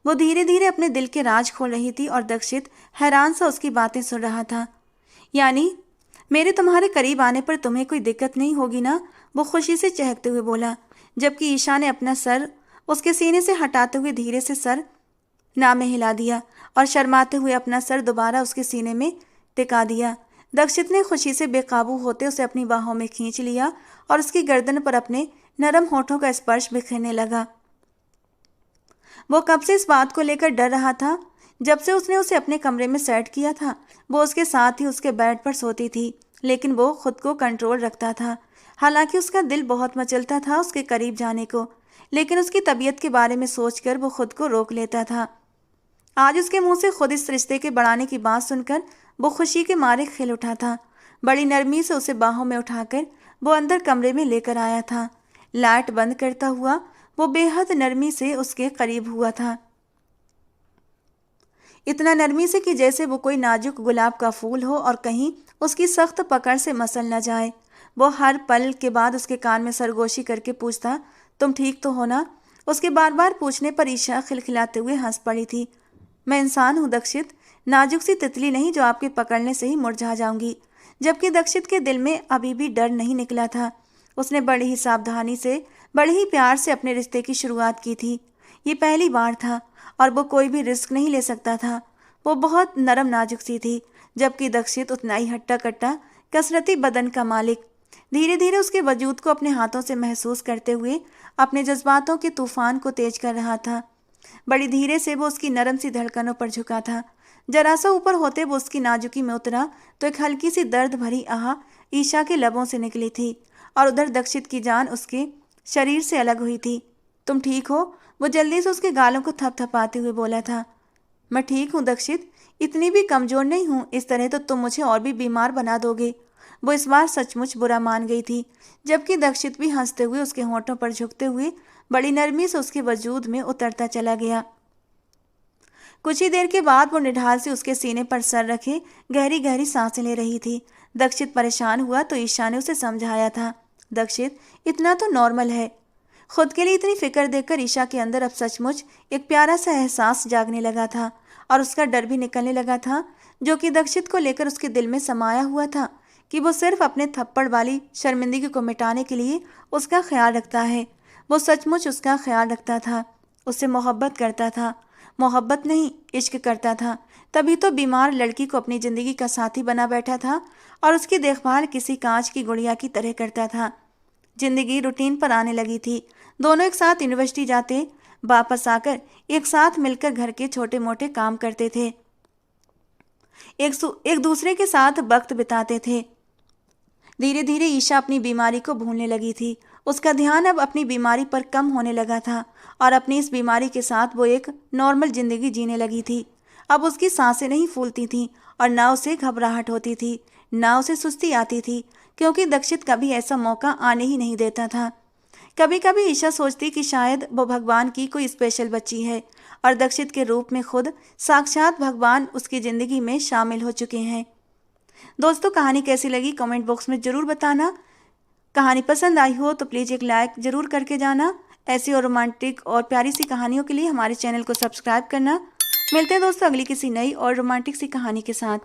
वो धीरे धीरे अपने दिल के राज खोल रही थी और दक्षित हैरान सा उसकी बातें सुन रहा था। यानी मेरे तुम्हारे करीब आने पर तुम्हें कोई दिक्कत नहीं होगी ना? वो खुशी से चहकते हुए बोला, जबकि ईशा ने अपना सर उसके सीने से हटाते हुए धीरे से सर ना में हिला दिया और शर्माते हुए अपना सर दोबारा उसके सीने में टिका दिया। दक्षित ने खुशी से बेकाबू होते उसे अपनी बाहों में खींच लिया और उसकी गर्दन पर अपने नरम होठों का स्पर्श बिखेरने लगा। वो कब से इस बात को लेकर डर रहा था। जब से उसने उसे अपने कमरे में सेट किया था, वो उसके साथ ही उसके बेड पर सोती थी, लेकिन वो खुद को कंट्रोल रखता था। हालांकि उसका दिल बहुत मचलता था उसके करीब जाने को, लेकिन उसकी तबीयत के बारे में सोचकर वो खुद को रोक लेता था। आज उसके मुंह से खुद इस रिश्ते के बढ़ाने की बात सुनकर वो खुशी के मारे खिल उठा था। बड़ी नरमी से उसे बाहों में उठाकर वो अंदर कमरे में लेकर आया था। लाइट बंद करता हुआ वो बेहद नरमी से उसके करीब हुआ था, इतना नरमी से कि जैसे वो कोई नाजुक गुलाब का फूल हो और कहीं उसकी सख्त पकड़ से मसल न जाए। वो हर पल के बाद उसके कान में सरगोशी करके पूछता, तुम ठीक तो हो ना? उसके बार बार पूछने पर ईशा खिलखिलाते हुए हंस पड़ी थी। मैं इंसान हूँ दक्षित, नाजुक सी तितली नहीं जो आपके पकड़ने से ही मुरझा जाऊंगी। जबकि दक्षित के दिल में अभी भी डर नहीं निकला था। उसने बड़ी ही सावधानी से, बड़े ही प्यार से अपने रिश्ते की शुरुआत की थी। ये पहली बार था और वो कोई भी रिस्क नहीं ले सकता था। वो बहुत नरम नाजुक सी थी, जबकि दक्षित उतना ही हट्टा कट्टा कसरती बदन का मालिक। धीरे धीरे उसके वजूद को अपने हाथों से महसूस करते हुए अपने जज्बातों के तूफान को तेज कर रहा था। बड़ी धीरे से वो उसकी नरम सी धड़कनों पर झुका था। जरा सा ऊपर होते वो उसकी नाजुकी में उतरा तो एक हल्की सी दर्द भरी आह ईशा के लबों से निकली थी और उधर दक्षित की जान उसके शरीर से अलग हुई थी। तुम ठीक हो? वो जल्दी से उसके गालों को थपथपाते हुए बोला था। मैं ठीक हूँ दक्षित, इतनी भी कमजोर नहीं हूँ, इस तरह तो तुम मुझे और भी बीमार बना दोगे। वो इस बार सचमुच बुरा मान गई थी, जबकि दक्षित भी हंसते हुए उसके होंठों पर झुकते हुए बड़ी नरमी से उसके वजूद में उतरता चला गया। कुछ ही देर के बाद वो निढाल से उसके सीने पर सर रखे गहरी गहरी सांसें ले रही थी। दक्षित परेशान हुआ तो ईशा ने उसे समझाया था, दक्षित इतना तो नॉर्मल है। खुद के लिए इतनी फिक्र देखकर ईशा के अंदर अब सचमुच एक प्यारा सा एहसास जागने लगा था और उसका डर भी निकलने लगा था, जो कि दक्षित को लेकर उसके दिल में समाया हुआ था कि वो सिर्फ अपने थप्पड़ वाली शर्मिंदगी को मिटाने के लिए उसका ख्याल रखता है। वो सचमुच उसका ख्याल रखता था, उससे मोहब्बत करता था। मोहब्बत नहीं, इश्क करता था। तभी तो बीमार लड़की को अपनी जिंदगी का साथी बना बैठा था और उसकी देखभाल किसी कांच की गुड़िया की तरह करता था। जिंदगी रूटीन पर आने लगी थी। दोनों एक साथ यूनिवर्सिटी जाते, वापस आकर एक साथ मिलकर घर के छोटे मोटे काम करते थे, एक दूसरे के साथ वक्त बिताते थे। धीरे धीरे ईशा अपनी बीमारी को भूलने लगी थी। उसका ध्यान अब अपनी बीमारी पर कम होने लगा था और अपनी इस बीमारी के साथ वो एक नॉर्मल जिंदगी जीने लगी थी। अब उसकी सांसें नहीं फूलती थीं और ना उसे घबराहट होती थी, ना उसे सुस्ती आती थी, क्योंकि दक्षित कभी ऐसा मौका आने ही नहीं देता था। कभी कभी ईशा सोचती कि शायद वो भगवान की कोई स्पेशल बच्ची है और दक्षित के रूप में खुद साक्षात भगवान उसकी ज़िंदगी में शामिल हो चुके हैं। दोस्तों, कहानी कैसी लगी कमेंट बॉक्स में ज़रूर बताना। कहानी पसंद आई हो तो प्लीज़ एक लाइक ज़रूर करके जाना। ऐसी और रोमांटिक और प्यारी सी कहानियों के लिए हमारे चैनल को सब्सक्राइब करना। मिलते हैं दोस्तों अगली किसी नई और रोमांटिक सी कहानी के साथ।